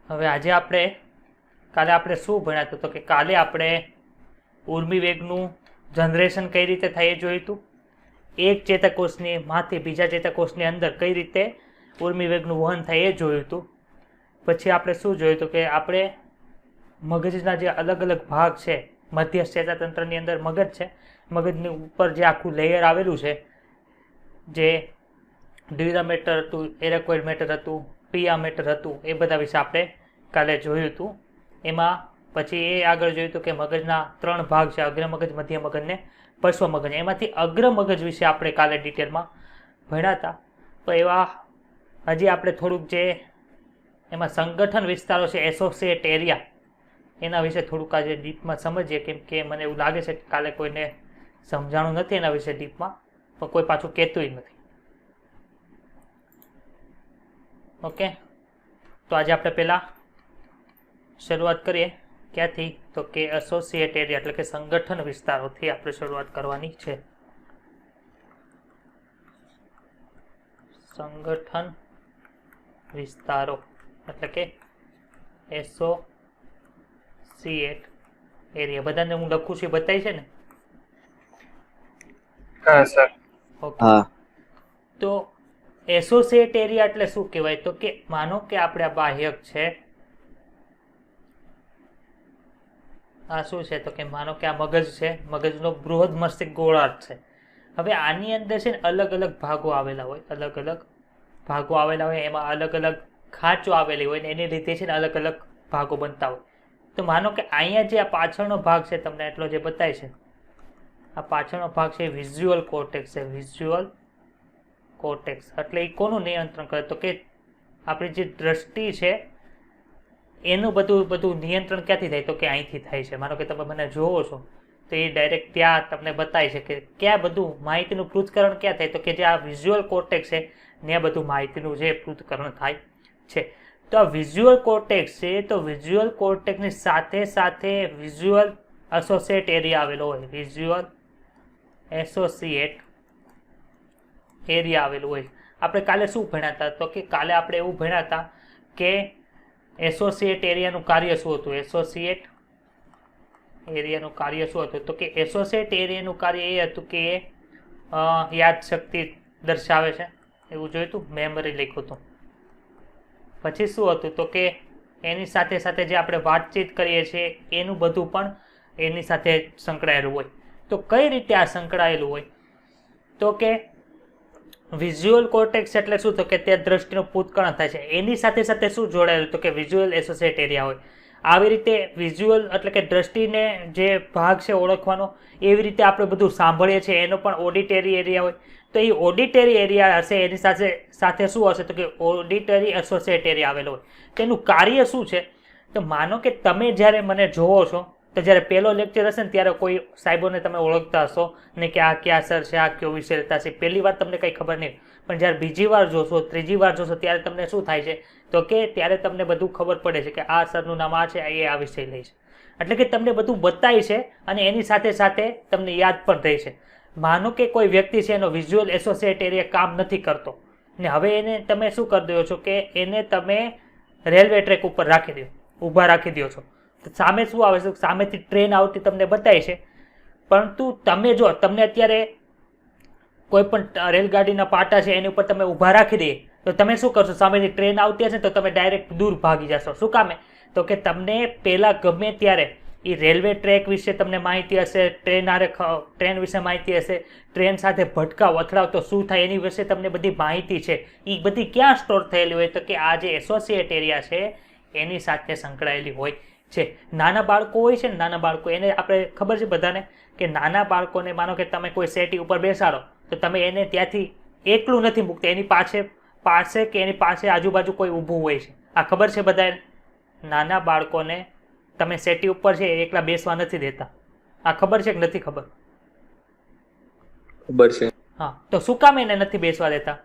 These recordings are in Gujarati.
હવે આજે કાલે આપણે શું ભણ્યા તો કે કાલે આપણે ઉર્મી વેગનું જનરેશન કઈ રીતે થાય એ જોયું હતું. એક ચેતાકોષની માંથી બીજા ચેતાકોષની અંદર કઈ રીતે ઉર્મી વેગનું વહન થાય એ જોયું હતું. પછી આપણે શું જોયું હતું કે આપણે મગજના જે અલગ અલગ ભાગ છે, મધ્યસ્થ ચેતાતંત્રની અંદર મગજ છે, મગજની ઉપર જે આખું લેયર આવેલું છે, જે ડિવિઝા મેટર હતું, એરેકોઇડ મેટર હતું, પિયા મેટર હતું, એ બધા વિશે આપણે કાલે જોયું હતું. એમાં પછી એ આગળ જોયું હતું કે મગજના 3 ભાગ છે, અગ્ર મગજ, મધ્ય મગજ ને પશ્વ મગજ. એમાંથી અગ્ર મગજ વિશે આપણે કાલે ડિટેલમાં ભણ્યા હતા. તો એવા હજી આપણે થોડુંક જે એમાં સંગઠન વિસ્તારો છે, એસોસિએટ એરિયા, એના વિશે થોડુંક આજે ડીપમાં સમજીએ. કેમ કે મને એવું લાગે છે કે કાલે કોઈને સમજાણું નથી એના વિશે ડીપમાં, પણ કોઈ પાછું કહેતુંય નથી. ઓકે, તો આજે આપણે પહેલાં શરૂઆત કરીએ. ક્યાંથી? તો કે એસોસિએટ એરિયા એટલે કે સંગઠન વિસ્તારોથી આપણે શરૂઆત કરવાની છે. સંગઠન વિસ્તારો એટલે કે એસોસિએટ એરિયા. બધાને હું લખું છું, બતાવી છે ને? હા સર. ઓકે, તો એસોસિએટ એરિયા એટલે શું કહેવાય? તો કે માનો કે આપણે આ બાહ્યક છે, આ શું છે? તો કે માનો કે આ મગજ છે, મગજનો બૃહદ મસ્તિષ્ક ગોળાર્ધ છે. હવે આની અંદર છે ને અલગ અલગ ભાગો આવેલા હોય, અલગ અલગ ભાગો આવેલા હોય, એમાં અલગ અલગ ખાંચો આવેલી હોય ને એની રીતે છે ને અલગ અલગ ભાગો બનતા હોય. તો માનો કે અહીંયા જે આ પાછળનો ભાગ છે, તમને એટલો જે બતાય છે, આ પાછળનો ભાગ છે વિઝ્યુઅલ કોર્ટેક્સ છે. વિઝ્યુઅલ કોર્ટેક્સ એટલે એ કોનું નિયંત્રણ કરે? તો કે આપણી જે દ્રષ્ટિ છે એનું બધું નિયંત્રણ ક્યાંથી થાય? તો કે અહીંથી થાય છે. માનો કે તમે મને જોવો છો તો એ ડાયરેક્ટ ત્યાં તમને બતાય છે કે ક્યાં બધું માહિતીનું પૃથ્થકરણ ક્યાં થાય? તો કે જે આ વિઝ્યુઅલ કોર્ટેક્સ છે ત્યાં બધું માહિતીનું જે પૃથ્થકરણ થાય છે. તો આ વિઝ્યુઅલ કોર્ટેક્સ છે, તો વિઝ્યુઅલ કોર્ટેક્સની સાથે સાથે વિઝ્યુઅલ એસોસિએટ એરિયા આવેલો હોય. વિઝ્યુઅલ એસોસિએટ એરિયા આવેલું હોય. આપણે કાલે શું ભણ્યા હતા? તો કે કાલે આપણે એવું ભણ્યા હતા કે એસોસિએટ એરિયાનું કાર્ય શું હતું? એસોસિએટ એરિયાનું કાર્ય શું હતું? તો કે એસોસિએટ એરિયાનું કાર્ય એ હતું કે એ યાદશક્તિ દર્શાવે છે, એવું જોયું હતું, મેમરી લખ્યું હતું. પછી શું હતું? તો કે એની સાથે સાથે જે આપણે વાતચીત કરીએ છીએ એનું બધું પણ એની સાથે સંકળાયેલું હોય. તો કઈ રીતે આ સંકળાયેલું હોય? તો કે વિઝ્યુઅલ કોર્ટેક્સ એટલે શું? તો કે તે દ્રષ્ટિનું પૃથ્થકરણ થાય છે, એની સાથે સાથે શું જોડાયેલું? તો કે વિઝ્યુઅલ એસોસિએટ એરિયા હોય. આવી રીતે વિઝ્યુઅલ એટલે કે દ્રષ્ટિને જે ભાગ છે ઓળખવાનો, એવી રીતે આપણે બધું સાંભળીએ છીએ એનો પણ ઓડિટરી એરિયા હોય. તો એ ઓડિટરી એરિયા હશે, એની સાથે સાથે શું હશે? તો કે ઓડિટરી એસોસિએટ એરિયા આવેલો હોય. તેનું કાર્ય શું છે? તો માનો કે તમે જ્યારે મને જોવો છો, તો જ્યારે પહેલો લેક્ચર હશે ને ત્યારે કોઈ સાહેબોને તમે ઓળખતા હશો ને કે આ ક્યાં સર છે, આ કયો વિષય લેતા છે. પહેલી વાર તમને કંઈ ખબર નહીં, પણ જ્યારે બીજી વાર જોશો, ત્રીજી વાર જોશો, ત્યારે તમને શું થાય છે? તો કે ત્યારે તમને બધું ખબર પડે છે કે આ સરનું નામ આ છે, એ આ વિષય લે છે. એટલે કે તમને બધું બતાય છે અને એની સાથે સાથે તમને યાદ પણ રહે છે. માનો કે કોઈ વ્યક્તિ છે, એનો વિઝ્યુઅલ એસોસિએટ એરિયા કામ નથી કરતો ને હવે એને તમે શું કરી દો છો કે એને તમે રેલવે ટ્રેક ઉપર રાખી દો, ઊભા રાખી દો છો. સામે શું આવે છે? સામેથી ટ્રેન આવતી તમને બતાય છે, પરંતુ તમે જો તમને અત્યારે કોઈ પણ રેલગાડીના પાટા છે એની ઉપર તમે ઊભા રાખી દઈએ તો તમે શું કરશો? સામેથી ટ્રેન આવતી હશે તો તમે ડાયરેક્ટ દૂર ભાગી જશો. શું કામે? તો કે તમને પહેલાં ગમે ત્યારે એ રેલવે ટ્રેક વિશે તમને માહિતી હશે, ટ્રેન વિશે માહિતી હશે, ટ્રેન સાથે ભટકાવ અથડાવ તો શું થાય એની વિશે તમને બધી માહિતી છે. એ બધી ક્યાં સ્ટોર થયેલી હોય? તો કે આ જે એસોસિએટ એરિયા છે એની સાથે સંકળાયેલી હોય છે. નાના બાળકો હોય છે ને, નાના બાળકો, એને આપણે ખબર છે બધાને કે નાના બાળકોને માનો કે તમે કોઈ સેટી ઉપર બેસાડો તો તમે એને ત્યાંથી એકલું નથી મૂકતા, એની પાસે કે એની પાસે આજુબાજુ કોઈ ઊભું હોય છે. આ ખબર છે બધાને? નાના બાળકોને તમે સેટી ઉપર છે એકલા બેસવા નથી દેતા. આ ખબર છે કે નથી ખબર? ખબર છે. હા, તો શું કામ એને નથી બેસવા દેતા?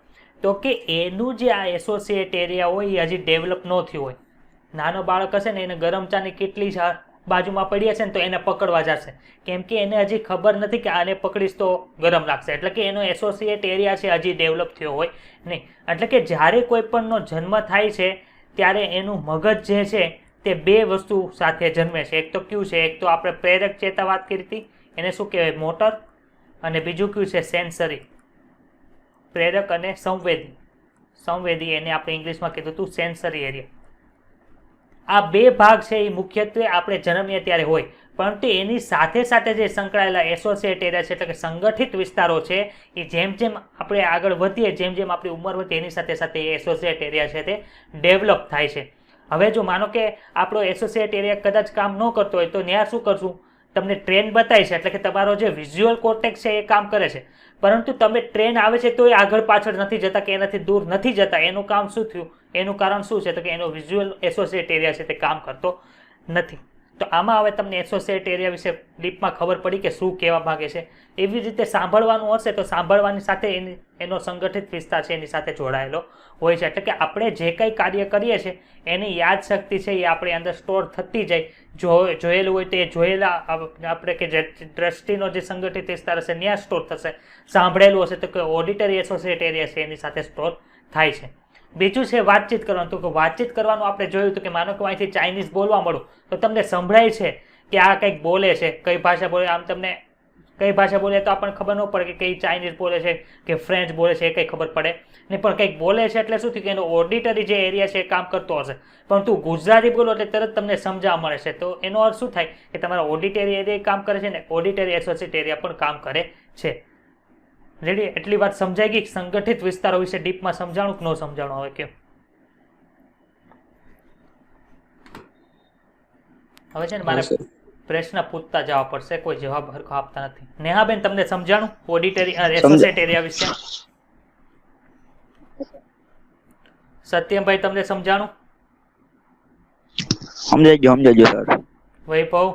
તો કે એનું જે આ એસોસિએટ એરિયા હોય એ હજી ડેવલપ ન થયું હોય. નાનો બાળક હશે ને એને ગરમ ચાની કેટલી બાજુમાં પડી હશે ને તો એને પકડવા જશે, કેમ કે એને હજી ખબર નથી કે આને પકડીશ તો ગરમ લાગશે. એટલે કે એનો એસોસિએટ એરિયા છે હજી ડેવલપ થયો હોય નહીં. એટલે કે જ્યારે કોઈ પણનો જન્મ થાય છે ત્યારે એનું મગજ જે છે તે બે વસ્તુ સાથે જન્મે છે. એક તો કયું છે, એક તો આપણે પ્રેરક ચેતા વાત કરી હતી, એને શું કહેવાય, મોટર, અને બીજું કયું છે સેન્સરી, પ્રેરક અને સંવેદી એને આપણે ઇંગ્લિશમાં કીધું હતું સેન્સરી એરિયા. આ બે ભાગ છે એ મુખ્યત્વે આપણે જન્મીએ ત્યારે હોય, પરંતુ એની સાથે સાથે જે સંકળાયેલા એસોસિએટ એરિયા છે એટલે કે સંગઠિત વિસ્તારો છે એ જેમ જેમ આપણે આગળ વધીએ, જેમ જેમ આપણી ઉંમર વધે એની સાથે સાથે એ એસોસિએટ એરિયા છે તે ડેવલપ થાય છે. હવે જો માનો કે આપણો એસોસિએટ એરિયા કદાચ કામ ન કરતો હોય તો ત્યાં શું કરશું, તમને ટ્રેન બતાવી છે એટલે કે તમારો જે વિઝ્યુઅલ કોર્ટેક્સ છે એ કામ કરે છે, પરંતુ તમે ટ્રેન આવે છે તો એ આગળ પાછળ નથી જતા કે એનાથી દૂર નથી જતા. એનું કામ શું થયું, એનું કારણ શું છે તો કે એનો વિઝ્યુઅલ એસોસિએટ એરિયા છે તે કામ કરતો નથી. તો આમાં હવે તમને એસોસિએટ એરિયા વિશે ડીપમાં ખબર પડી કે શું કહેવા માંગે છે. એવી રીતે સાંભળવાનું હશે તો સાંભળવાની સાથે એનો સંગઠિત વિસ્તાર છે એની સાથે જોડાયેલો હોય છે. એટલે કે આપણે જે કંઈ કાર્ય કરીએ છીએ એની યાદશક્તિ છે એ આપણે અંદર સ્ટોર થતી જાય. જોયેલું હોય તો એ જોયેલા આપણે કે જે દ્રષ્ટિનો જે સંગઠિત વિસ્તાર હશે ત્યાં સ્ટોર થશે. સાંભળેલું હશે તો કે ઓડિટરી એસોસિએટ એરિયા છે એની સાથે સ્ટોર થાય છે. બીજું છે વાતચીત કરવાનું. તો કે વાતચીત કરવાનું આપણે જોયું હતું કે માનો કે અહીંથી ચાઇનીઝ બોલવા મળું તો તમને સંભળાય છે કે આ કંઈક બોલે છે, કઈ ભાષા બોલે. આમ તમને કઈ ભાષા બોલે તો આપણને ખબર ન પડે કે કઈ ચાઇનીઝ બોલે છે કે ફ્રેન્ચ બોલે છે એ કંઈ ખબર પડે નહીં, પણ કંઈક બોલે છે એટલે શું થયું કે એનો ઓડિટરી જે એરિયા છે એ કામ કરતો હશે. પરંતુ ગુજરાતી બોલો એટલે તરત તમને સમજાવવા મળે છે. તો એનો અર્થ શું થાય કે તમારા ઓડિટરી એરિયા કામ કરે છે ને ઓડિટરી એસોસિએટ એરિયા પણ કામ કરે છે. રેડી? એટલી વાત સમજાઈ ગઈ. સંગઠિત વિસ્તારો વિશે ડીપમાં સમજાણું કે ન સમજાણું હવે કેમ? હવે છે ને મારે પ્રશ્ન પૂછતા જવા પડશે, કોઈ જવાબ હરખો આપતા નથી. નેહાબેન તમને સમજાણું ઓડિટરી એસોસિએટ એરિયા વિશે? સત્યમભાઈ તમને સમજાણું? સમજાજો સર. વૈભવ?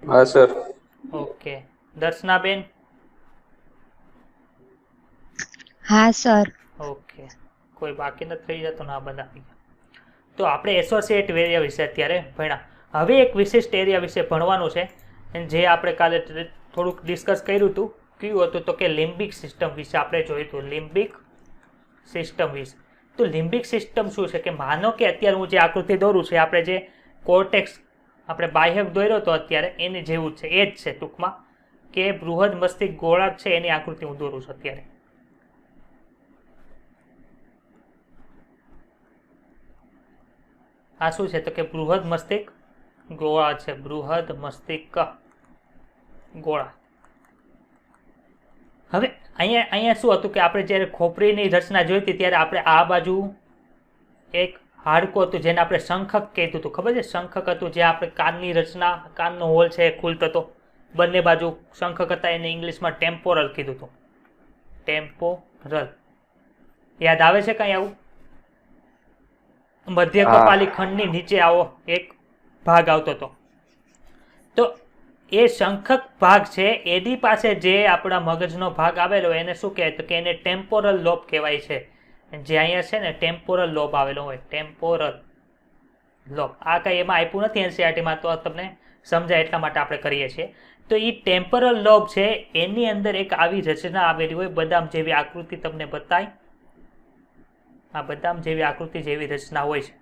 હા સર. ઓકે. દર્શનાબેન? હા સર. ઓકે. કોઈ બાકી નથી થઈ જતો? ના, બધા આવી ગયા. તો આપણે એસોસિએટ એરિયા વિશે અત્યારે ભણ્યા. હવે એક વિશિષ્ટ એરિયા વિશે ભણવાનું છે જે આપણે કાલે થોડુંક ડિસ્કસ કર્યું હતું. કયું હતું તો કે લિમ્બિક સિસ્ટમ વિશે આપણે જોયું હતું. લિમ્બિક સિસ્ટમ વિશે. તો લિમ્બિક સિસ્ટમ શું છે કે માનો કે અત્યારે હું જે આકૃતિ દોરું છું આપણે જે કોર્ટેક્સ આપણે બાહ્યક દોર્યો હતો અત્યારે એની જેવું જ છે, એ જ છે ટૂંકમાં, કે બૃહદ મસ્તિષ્ક ગોળાર્ધ છે એની આકૃતિ હું દોરું છું અત્યારે. આ શું છે તો કે બૃહદ મસ્તિષ્ક ગોળાર્ધ છે. બૃહદ મસ્તિષ્ક ગોળાર્ધ. હવે અહીંયા શું હતું કે આપણે જ્યારે ખોપરીની રચના જોઈ હતી ત્યારે આપણે આ બાજુ એક હાડકું હતું જેને આપણે શંખક કહેતું હતું. ખબર છે? શંખક હતું જે આપણે કાનની રચના, કાનનો હોલ છે એ ખુલતો હતો. બંને બાજુ શંખક હતા, એને ઇંગ્લિશમાં ટેમ્પોરલ કીધું હતું. ટેમ્પોરલ. યાદ આવે છે કઈ આવું? મધ્ય કપાલી ખંડની નીચે આવો એક ભાગ આવતો હતો. તો એ શંખક ભાગ છે એની પાસે જે આપણા મગજનો ભાગ આવેલો એને શું કહેવાય તો કે એને ટેમ્પોરલ લોબ કહેવાય છે. જે અહીંયા છે ને ટેમ્પોરલ લોબ આવેલો હોય, ટેમ્પોરલ લોબ. આ કંઈ એમાં આપ્યું નથી એનસીઆરટીમાં, તો તમને સમજાય એટલા માટે આપણે કરીએ છીએ. તો એ ટેમ્પોરલ લોબ છે એની અંદર એક આવી રચના આવેલી હોય, બદામ જેવી આકૃતિ તમને બતાય. આ બદામ જેવી આકૃતિ જેવી રચના હોય છે.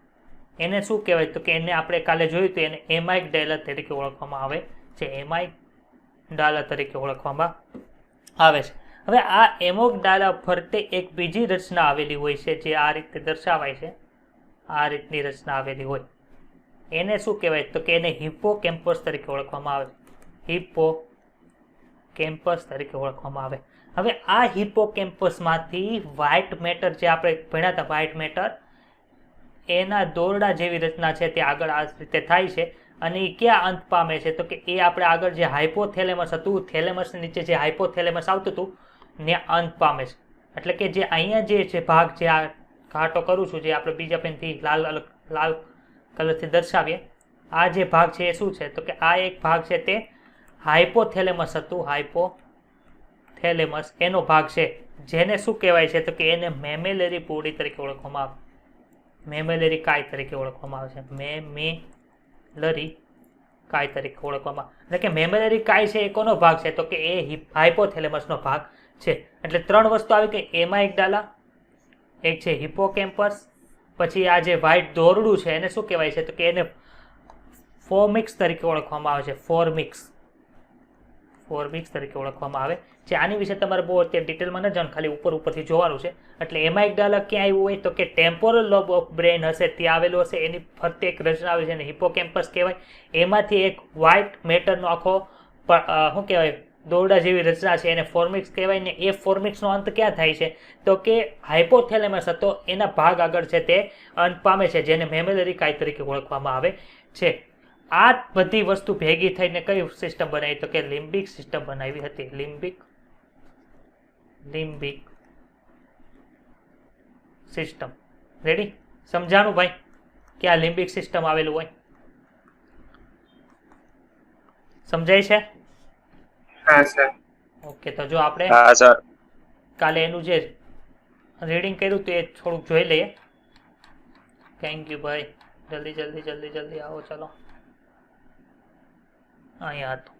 એને શું કહેવાય તો કે એને આપણે કાલે જોયું તો એને એમાઇક ડાયલર તરીકે ઓળખવામાં આવે છે. એમાઇક ડાયલર તરીકે ઓળખવામાં આવે છે. હવે આ એમોક ડાયલર ફરતે એક બીજી રચના આવેલી હોય છે જે આ રીતે દર્શાવાય છે. આ રીતની રચના આવેલી હોય એને શું કહેવાય તો કે એને હિપ્પોકેમ્પસ તરીકે ઓળખવામાં આવે. હિપ્પોકેમ્પસ તરીકે ઓળખવામાં આવે. હવે આ હિપ્પોકેમ્પસમાંથી વ્હાઇટ મેટર જે આપણે ભણ્યા હતા, વ્હાઇટ મેટર, એના દોરડા જેવી રચના છે તે આગળ આ રીતે થાય છે. અને એ ક્યાં અંત પામે છે તો કે એ આપણે આગળ જે હાઇપોથેલેમસ હતું, થેલેમસની નીચે જે હાઇપોથેલેમસ આવતું હતું ને અંત પામે છે. એટલે કે જે અહીંયા જે છે ભાગ, જે આ ઘાટો કરું છું, જે આપણે બીજા પેનથી લાલ કલરથી દર્શાવીએ, આ જે ભાગ છે એ શું છે તો કે આ એક ભાગ છે તે હાઇપોથેલેમસ હતું. હાઇપોથેલેમસ એનો ભાગ છે જેને શું કહેવાય છે તો કે એને મેમેલરી બોડી તરીકે ઓળખવામાં આવે. મેમેલરી કાય તરીકે ઓળખવામાં આવે છે. મેમેલરી કાય તરીકે ઓળખવામાં. એટલે કે મેમેલરી કાય છે એ કોનો ભાગ છે તો કે એ હાઇપોથેલેમસનો ભાગ છે. એટલે ત્રણ વસ્તુ આવી કે એમાઇક ડાલા, એક છે હિપ્પોકેમ્પસ પછી આ જે વ્હાઇટ દોરડું છે એને શું કહેવાય છે તો કે એને ફોર્મિક્સ તરીકે ઓળખવામાં આવે છે. ફોર્મિક્સ તરીકે ઓળખવામાં આવે છે. આની વિશે તમારે બહુ અત્યારે ડિટેલમાં ન જાણ, ખાલી ઉપરથી જોવાનું છે. એટલે એમાઇગડાલા ક્યાં આવ્યું હોય તો કે ટેમ્પોરલ લોબ ઓફ બ્રેન હશે ત્યાં આવેલું હશે. એની ફરતે એક રચના આવે છે એને હિપોકેમ્પસ કહેવાય. એમાંથી એક વ્હાઇટ મેટરનો આખો શું કહેવાય દોરડા જેવી રચના છે એને ફોર્મિક્સ કહેવાય. ને એ ફોર્મિક્સનો અંત ક્યાં થાય છે તો કે હાઇપોથેલેમસ હતો એના ભાગ આગળ છે તે અંત પામે છે, જેને મેમલરી કાય તરીકે ઓળખવામાં આવે છે. આ બધી વસ્તુ ભેગી થઈને કઈ સિસ્ટમ બનાવી તો કે લિમ્બિક સિસ્ટમ બનાવી હતી. Limbic system. રેડી? સમજાણું ભાઈ કે આ લિમ્બિક સિસ્ટમ આવેલું હોય? સમજાય છે? હા સર. ઓકે, તો જો આપણે હા સર. કાલે એનું જે રીડિંગ કર્યું તો એ થોડુંક જોઈ લઈએ. થેન્ક યુ ભાઈ. જલ્દી આવો. ચાલો, અહીંયા હતું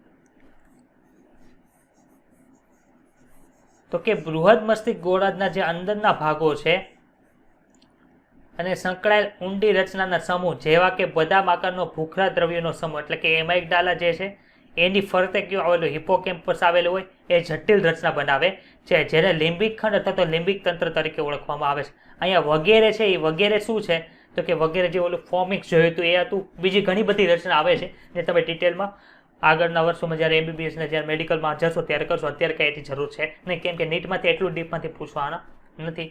તો કે બૃહદ મસ્તિષ્ક ગોળાર્ધના જે અંદરના ભાગો છે અને સંકળાયેલ ઊંડી રચનાના સમૂહ જેવા કે બદામ આકારનો ભૂખરા દ્રવ્યોનો સમૂહ એટલે કે એમાઇગડાલા જે છે એની ફરતે કયો આવેલું હિપોકેમ્પસ આવેલું હોય એ જટિલ રચના બનાવે છે, જેને લિમ્બિક ખંડ અથવા તો લિમ્બિક તંત્ર તરીકે ઓળખવામાં આવે છે. અહીંયા વગેરે છે એ વગેરે શું છે તો કે વગેરે જે ઓલું ફોર્મિક્સ જોયું હતું એ હતું. બીજી ઘણી બધી રચના આવે છે જે તમે ડિટેલમાં આગળના વર્ષોમાં જ્યારે MBBS ને જ્યારે મેડિકલમાં જશો ત્યારે કરશો. અત્યારે કંઈ એની જરૂર છે નહીં, કેમ કે નીટમાંથી એટલું ડીપમાંથી પૂછવાના નથી.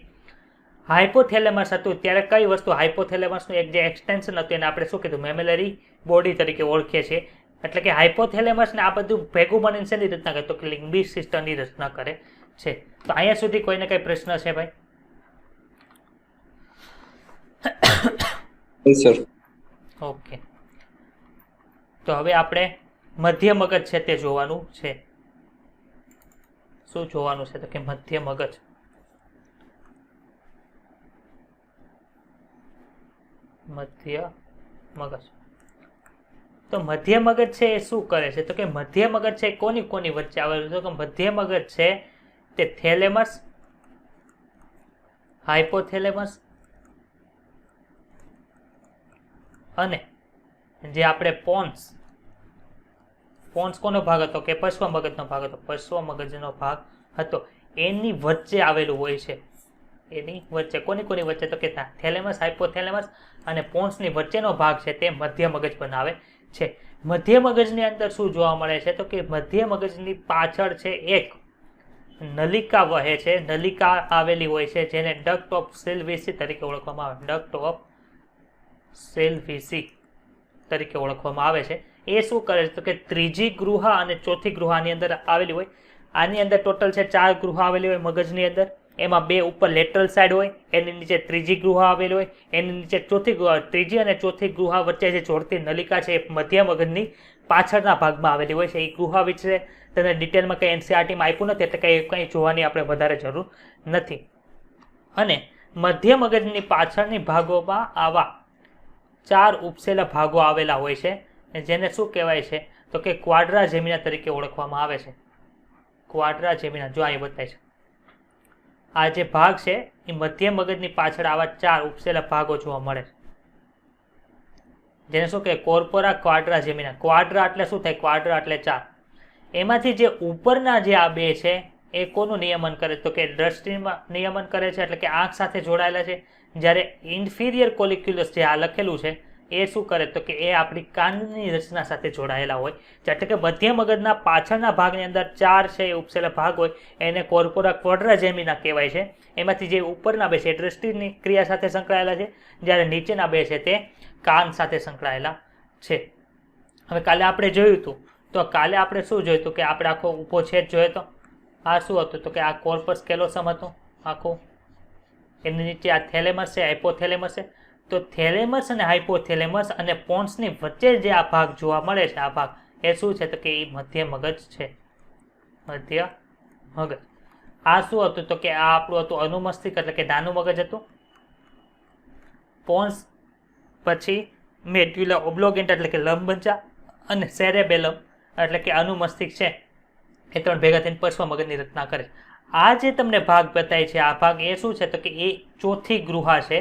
હાઇપોથેલેમસ હતું ત્યારે કઈ વસ્તુ હાઇપોથેલેમસનું એક જે એક્સટેન્શન હતું એને આપણે શું કીધું મેમલરી બોડી તરીકે ઓળખીએ છીએ. એટલે કે હાઇપોથેલેમસ ને આ બધું ભેગું બનીને શેની રચના કરે તો કે લિમ્બિક સિસ્ટમની રચના કરે છે. તો અહીંયા સુધી કોઈને કઈ પ્રશ્ન છે ભાઈ? સર. ઓકે, તો હવે આપણે મધ્ય મગજ છે તે જોવાનું છે. શું જોવાનું છે તો કે મધ્ય મગજ. તો મધ્ય મગજ છે એ શું કરે છે તો કે મધ્ય મગજ છે કોની વચ્ચે આવેલું છે? તો કે મધ્ય મગજ છે તે થેલેમસ, હાઇપોથેલેમસ અને જે આપણે પોન્સ કોનો ભાગ હતો કે પશ્વ મગજનો ભાગ હતો. પશ્વ મગજનો ભાગ હતો એની વચ્ચે આવેલું હોય છે. એની વચ્ચે કોની વચ્ચે તો કે થેલેમસ, હાઇપોથેલેમસ અને પોન્સની વચ્ચેનો ભાગ છે તે મધ્ય મગજ બનાવે છે. મધ્ય મગજની અંદર શું જોવા મળે છે તો કે મધ્ય મગજની પાછળ છે એક નલિકા વહે છે. નલિકા આવેલી હોય છે જેને ડક્ટ ઓફ સેલ્વિસી તરીકે ઓળખવામાં આવે. ડક્ટ ઓફ સેલ્વિસી તરીકે ઓળખવામાં આવે છે. એ શું કરે છે તો કે ત્રીજી ગૃહા અને ચોથી ગૃહાની અંદર આવેલી હોય. આની અંદર ટોટલ છે 4 ગૃહા આવેલી હોય મગજની અંદર. એમાં 2 ઉપર લેટરલ સાઈડ હોય, એની નીચે ત્રીજી ગૃહા આવેલી હોય, એની નીચે ત્રીજી અને ચોથી ગૃહા વચ્ચે જે જોડતી નલિકા છે એ મધ્ય મગજની પાછળના ભાગમાં આવેલી હોય છે. એ ગૃહા વિશે તેને ડિટેલમાં કંઈ NCERTમાં આપ્યું નથી એટલે કંઈ જોવાની આપણે વધારે જરૂર નથી. અને મધ્ય મગજની પાછળની ભાગોમાં આવા 4 ઉપસેલા ભાગો આવેલા હોય છે જેને શું કહેવાય છે તો કે ક્વાડ્રા જેમિના તરીકે ઓળખવામાં આવે છે. ક્વાડ્રા જેમિના જો અહીં બતાય છે. આ જે ભાગ છે એ મધ્ય મગજની પાછળ આવા 4 ઉપસેલા ભાગો જોવા મળે છે જેને શું કહે કોર્પોરા ક્વાડ્રા જેમિના. ક્વાડ્રા એટલે શું થાય? ક્વાડ્રા એટલે 4. એમાંથી જે ઉપરના જે આ 2 છે એ કોનું નિયમન કરે તો કે દ્રષ્ટિમાં નિયમન કરે છે, એટલે કે આંખ સાથે જોડાયેલા છે. જ્યારે ઇન્ફિરિયર કોલિક્યુલસ જે આ લખેલું છે એ શું કરે તો કે એ આપણી કાનની રચના સાથે જોડાયેલા હોય. એટલે કે મધ્ય મગજના પાછળના ભાગની અંદર 4 છે એ ઉપસેલા ભાગ હોય એને કોર્પોરા ક્વાડ્રા જેમિના કહેવાય છે. એમાંથી જે ઉપરના 2 છે એ દ્રષ્ટિની ક્રિયા સાથે સંકળાયેલા છે, જ્યારે નીચેના 2 છે તે કાન સાથે સંકળાયેલા છે. હવે કાલે આપણે જોયું હતું તો કાલે આપણે શું જોયું હતું કે આપણે આખો ઊભો છેદ જોયો તો આ શું હતું તો કે આ કોર્પસ કેલોસમ હતું આખું. એની નીચે આ થેલેમસ છે, હાઇપોથેલેમસ છે. તો થેલેમસ અને હાઇપોથેલેમસ અને પોન્સની વચ્ચે જે આ ભાગ જોવા મળે છે આ ભાગ એ શું છે તો કે એ મધ્ય મગજ છે. મધ્ય મગજ. આ શું હતું તો કે આ આપણું હતું અનુમસ્તિષ્ક એટલે કે નાનું મગજ હતું. પોન્સ પછી મેડ્યુલા ઓબ્લોગેન્ટા એટલે કે લંબમજ્જા અને સેરેબેલમ એટલે કે અનુમસ્તિષ્ક છે એ 3 ભેગા થઈને પશ્વ મગજની રચના કરે. આ જે તમને ભાગ બતાય છે આ ભાગ એ શું છે તો કે એ ચોથી ગૃહા છે.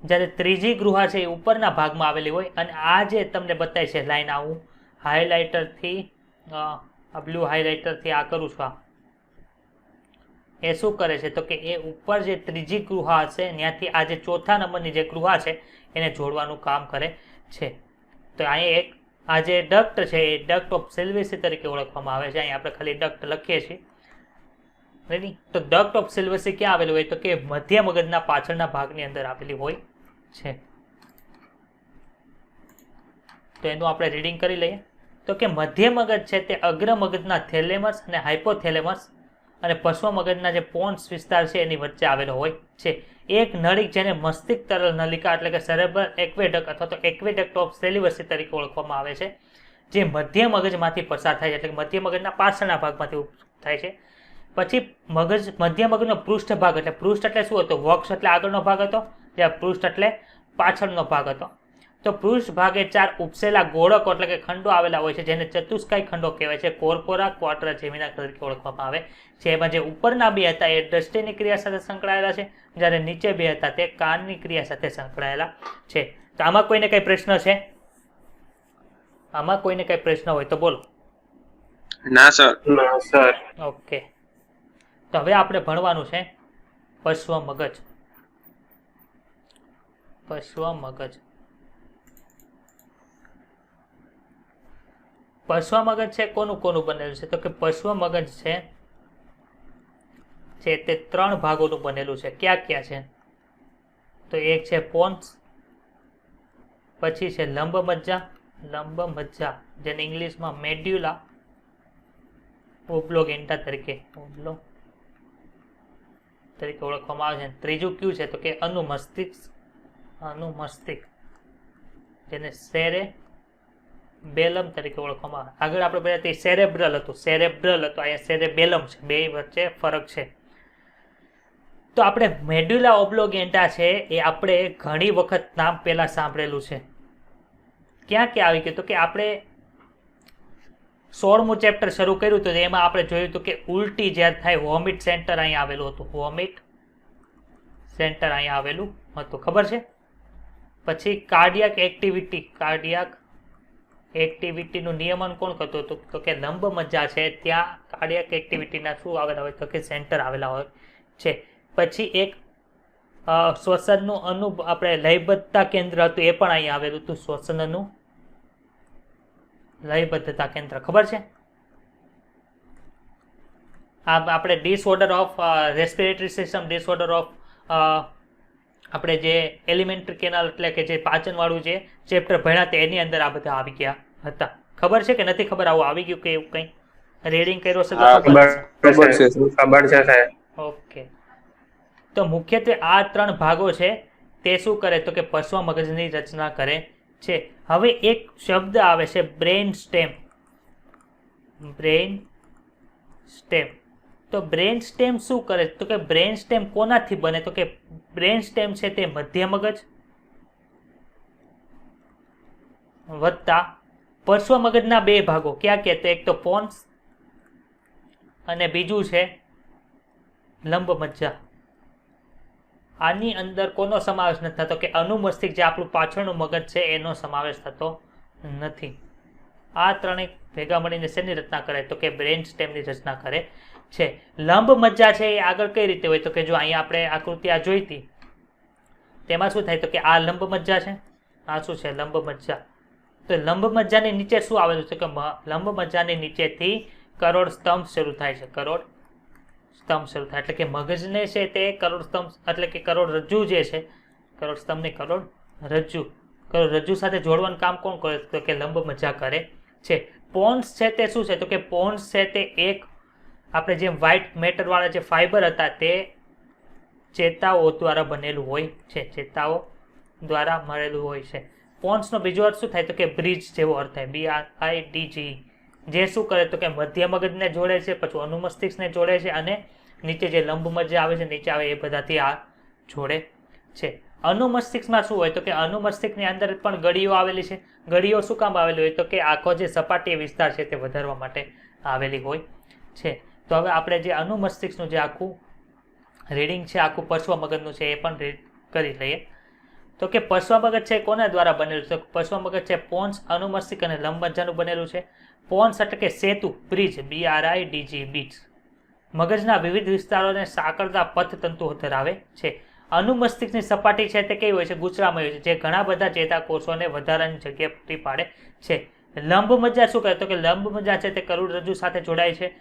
જ્યારે ત્રીજી ગૃહા છે એ ઉપરના ભાગમાં આવેલી હોય અને આ જે તમને બતાવી છે લાઈન આવું હાઇલાઇટરથી આ બ્લુ હાઇલાઇટરથી આ કરું છું એ શું કરે છે તો કે એ ઉપર જે ત્રીજી ગૃહા હશે ત્યાંથી આ જે ચોથા નંબરની જે ગૃહા છે એને જોડવાનું કામ કરે છે. તો અહીંયા એક આ જે ડક્ટ છે એ ડક્ટ ઓફ સિલ્વેસી તરીકે ઓળખવામાં આવે છે. અહીંયા આપણે ખાલી ડક્ટ લખીએ છીએ. રેડી? તો ડક્ટ ઓફ સિલ્વેસી ક્યાં આવેલું હોય તો કે મધ્ય મગજના પાછળના ભાગની અંદર આવેલી હોય છે. તો એનું આપણે રીડિંગ કરી લઈએ. તો કે મધ્ય મગજ છે તે અગ્ર મગજના થેલેમસ અને હાઇપોથેલેમસ અને પશ્વ મગજના જે પોન્સ વિસ્તાર છે એની વચ્ચે આવેલો હોય છે. એક નળી જેને મસ્તિષ્ક તરલ નલિકા એટલે કે સેરેબ્રલ એક્વેડક્ટ અથવા તો એક્વેડક્ટ ઓફ સિલ્વેસી તરીકે ઓળખવામાં આવે છે, જે મધ્ય મગજમાંથી પસાર થાય છે, એટલે કે મધ્ય મગજના પાછળના ભાગમાંથી થાય છે. પછી મધ્ય મગજનો પૃષ્ઠ ભાગ, એટલે પૃષ્ઠ એટલે શું હતો? વક્ષ એટલે આગળનો ભાગ હતો, જ્યાં પૃષ્ઠ એટલે પાછળનો ભાગ હતો. તો પૃષ્ઠ ભાગે 4 ઉપસેલા ગોળકો એટલે કે ખંડો આવેલા હોય છે, જેને ચતુષ્કાય ખંડો કહેવાય છે. કોર્પોરા ક્વાડ્રા જેમિના તરીકે ઓળખવામાં આવે છે. એમાં જે ઉપરના 2 હતા એ દ્રષ્ટિની ક્રિયા સાથે સંકળાયેલા છે, જ્યારે નીચે 2 હતા તે કાનની ક્રિયા સાથે સંકળાયેલા છે. તો આમાં કોઈને કઈ પ્રશ્ન છે? આમાં કોઈને કઈ પ્રશ્ન હોય તો બોલો. ના સર. ઓકે, તો હવે આપણે ભણવાનું છે પશ્વ મગજ. પશ્વ મગજ છે કોનું બનેલું છે તો કે પશ્વ મગજ છે તે 3 ભાગોનું બનેલું છે. ક્યાં ક્યાં છે? તો એક છે પોન્સ, પછી છે લંબ મજ્જા જેને ઇંગ્લિશમાં મેડ્યુલા ઓબ્લોગેન્ટા તરીકે ઓળખવામાં આવે છે. ત્રીજું કયું છે તો કે અનુમસ્તિષ્ક જેને સેરેબેલમ તરીકે ઓળખવામાં આવે. આગળ આપણે બધા સેરેબ્રલ હતું, અહીંયા સેરેબેલમ છે. બે વચ્ચે ફરક છે. તો આપણે મેડ્યુલા ઓબ્લોગેન્ટા છે એ આપણે ઘણી વખત નામ પહેલા સાંભળેલું છે. ક્યાં આવી ગયું તો કે આપણે 16મું ચેપ્ટર શરૂ કર્યું હતું એમાં આપણે જોયું હતું કે ઉલટી જ્યારે થાય વોમિટ સેન્ટર અહીંયા આવેલું હતું. ખબર છે? પછી કાર્ડિયાક એક્ટિવિટીનું નિયમન કોણ કરતું હતું તો કે લંબ મજ્જા છે ત્યાં કાર્ડિયાક એક્ટિવિટીના શું આવેલા હોય તો કે સેન્ટર આવેલા હોય છે. પછી એક શ્વસનનું આપણે લયબદ્ધતા કેન્દ્ર હતું એ પણ અહીંયા આવેલું હતું. શ્વસનનું લયબદ્ધતા કેન્દ્ર ખબર છે? આપણે disorder of respiratory system, disorder of આપણે જે એલિમેન્ટરી કેનાલ એટલે કે જે પાચન વાળું જે ચેપ્ટર ભણ્યા તે એની અંદર આ બધા આવી ગયા હતા. ખબર છે કે નથી ખબર? આવું આવી ગયું કે એવું કંઈ રીડિંગ કર્યો હશે તો ખબર છે સાહેબ. ઓકે, તો મુખ્યત્વે આ 3 ભાગો છે તે શું કરે તો કે પશ્વ મગજની રચના કરે છે. હવે એક શબ્દ આવે છે બ્રેન સ્ટેમ. તો બ્રેન સ્ટેમ શું કરે તો કે બ્રેન સ્ટેમ કોનાથી બને તો કે બ્રેન સ્ટેમ છે તે મધ્ય મગજ વત્તા પશ્વ મગજના 2 ભાગો. ક્યાં તો એક તો પોન્સ અને બીજું છે લંબ મજ્જા. આની અંદર કોનો સમાવેશ નથી થતો કે અનુમસ્તિષ્ક જે આપણું પાછળનું મગજ છે એનો સમાવેશ થતો નથી. આ 3 ભેગા મળીને શેની રચના કરે તો કે બ્રેન સ્ટેમની રચના કરે છે. લંબ મજ્જા છે એ આગળ કઈ રીતે હોય તો કે જો અહીંયા આપણે આકૃતિ આ જોઈ હતી તેમાં શું થાય તો કે આ લંબ મજ્જા છે, આ શું છે લંબ મજ્જા. તો લંબ મજ્જાની નીચે શું આવેલું છે કે લંબ મજ્જાની નીચેથી કરોડ સ્તંભ શરૂ થાય છે. એટલે કે મગજને છે તે કરોડ સ્તંભ એટલે કે કરોડરજ્જુ જે છે, કરોડ સ્તંભની કરોડરજ્જુ સાથે જોડવાનું કામ કોણ કરે તો કે લંબ મજ્જા કરે છે. પોન્સ છે તે શું છે તો કે પોન્સ છે તે એક આપણે જે વ્હાઇટ મેટર વાળા જે ફાઈબર હતા તે ચેતાઓ દ્વારા બનેલું હોય છે, ચેતાઓ દ્વારા મળેલું હોય છે. પોન્સનો બીજો અર્થ શું થાય તો કે બ્રિજ જેવો અર્થ થાય, BRIDG, જે શું કરે તો કે મધ્ય મગજને જોડે છે, પછી અનુમસ્તિષ્કને જોડે છે અને નીચે જે લંબ મજ્જા આવે છે નીચે આવે એ બધાથી આ જોડે છે. અનુમસ્તિષ્કમાં શું હોય તો કે અનુમસ્તિષ્કની અંદર પણ ગળીઓ આવેલી છે. ગળીઓ શું કામ આવેલી હોય તો કે આખો જે સપાટી વિસ્તાર છે તે વધારવા માટે આવેલી હોય છે. તો હવે આપણે જે અનુમસ્તિષ્કનું જે આખું રીડિંગ છે આખું પશ્વ મગજનું છે એ પણ રીડ કરી લઈએ. તો કે પશ્વ મગજ છે કોના દ્વારા બનેલું છે? પશ્વ મગજ છે પોન્સ, અનુમસ્તિષ્ક અને લંબમજ્જાનું બનેલું છે. પોન્સ એટલે કે સેતુ, બ્રિજ, BRIDG, બ્રિજ. મગજના વિવિધ વિસ્તારોને સાંકળતા પથતંતુઓ ધરાવે છે. અનુમસ્તિષ્કની સપાટી છે તે કેવી હોય છે? ગૂંચળામય હોય છે, જે ઘણા બધા ચેતાકોષોને વધારાની જગ્યા પૂરી પાડે છે. લંબમજ્જા શું કરે? તો કે લંબમજ્જા છે તે કરોડરજ્જુ સાથે જોડાય છે.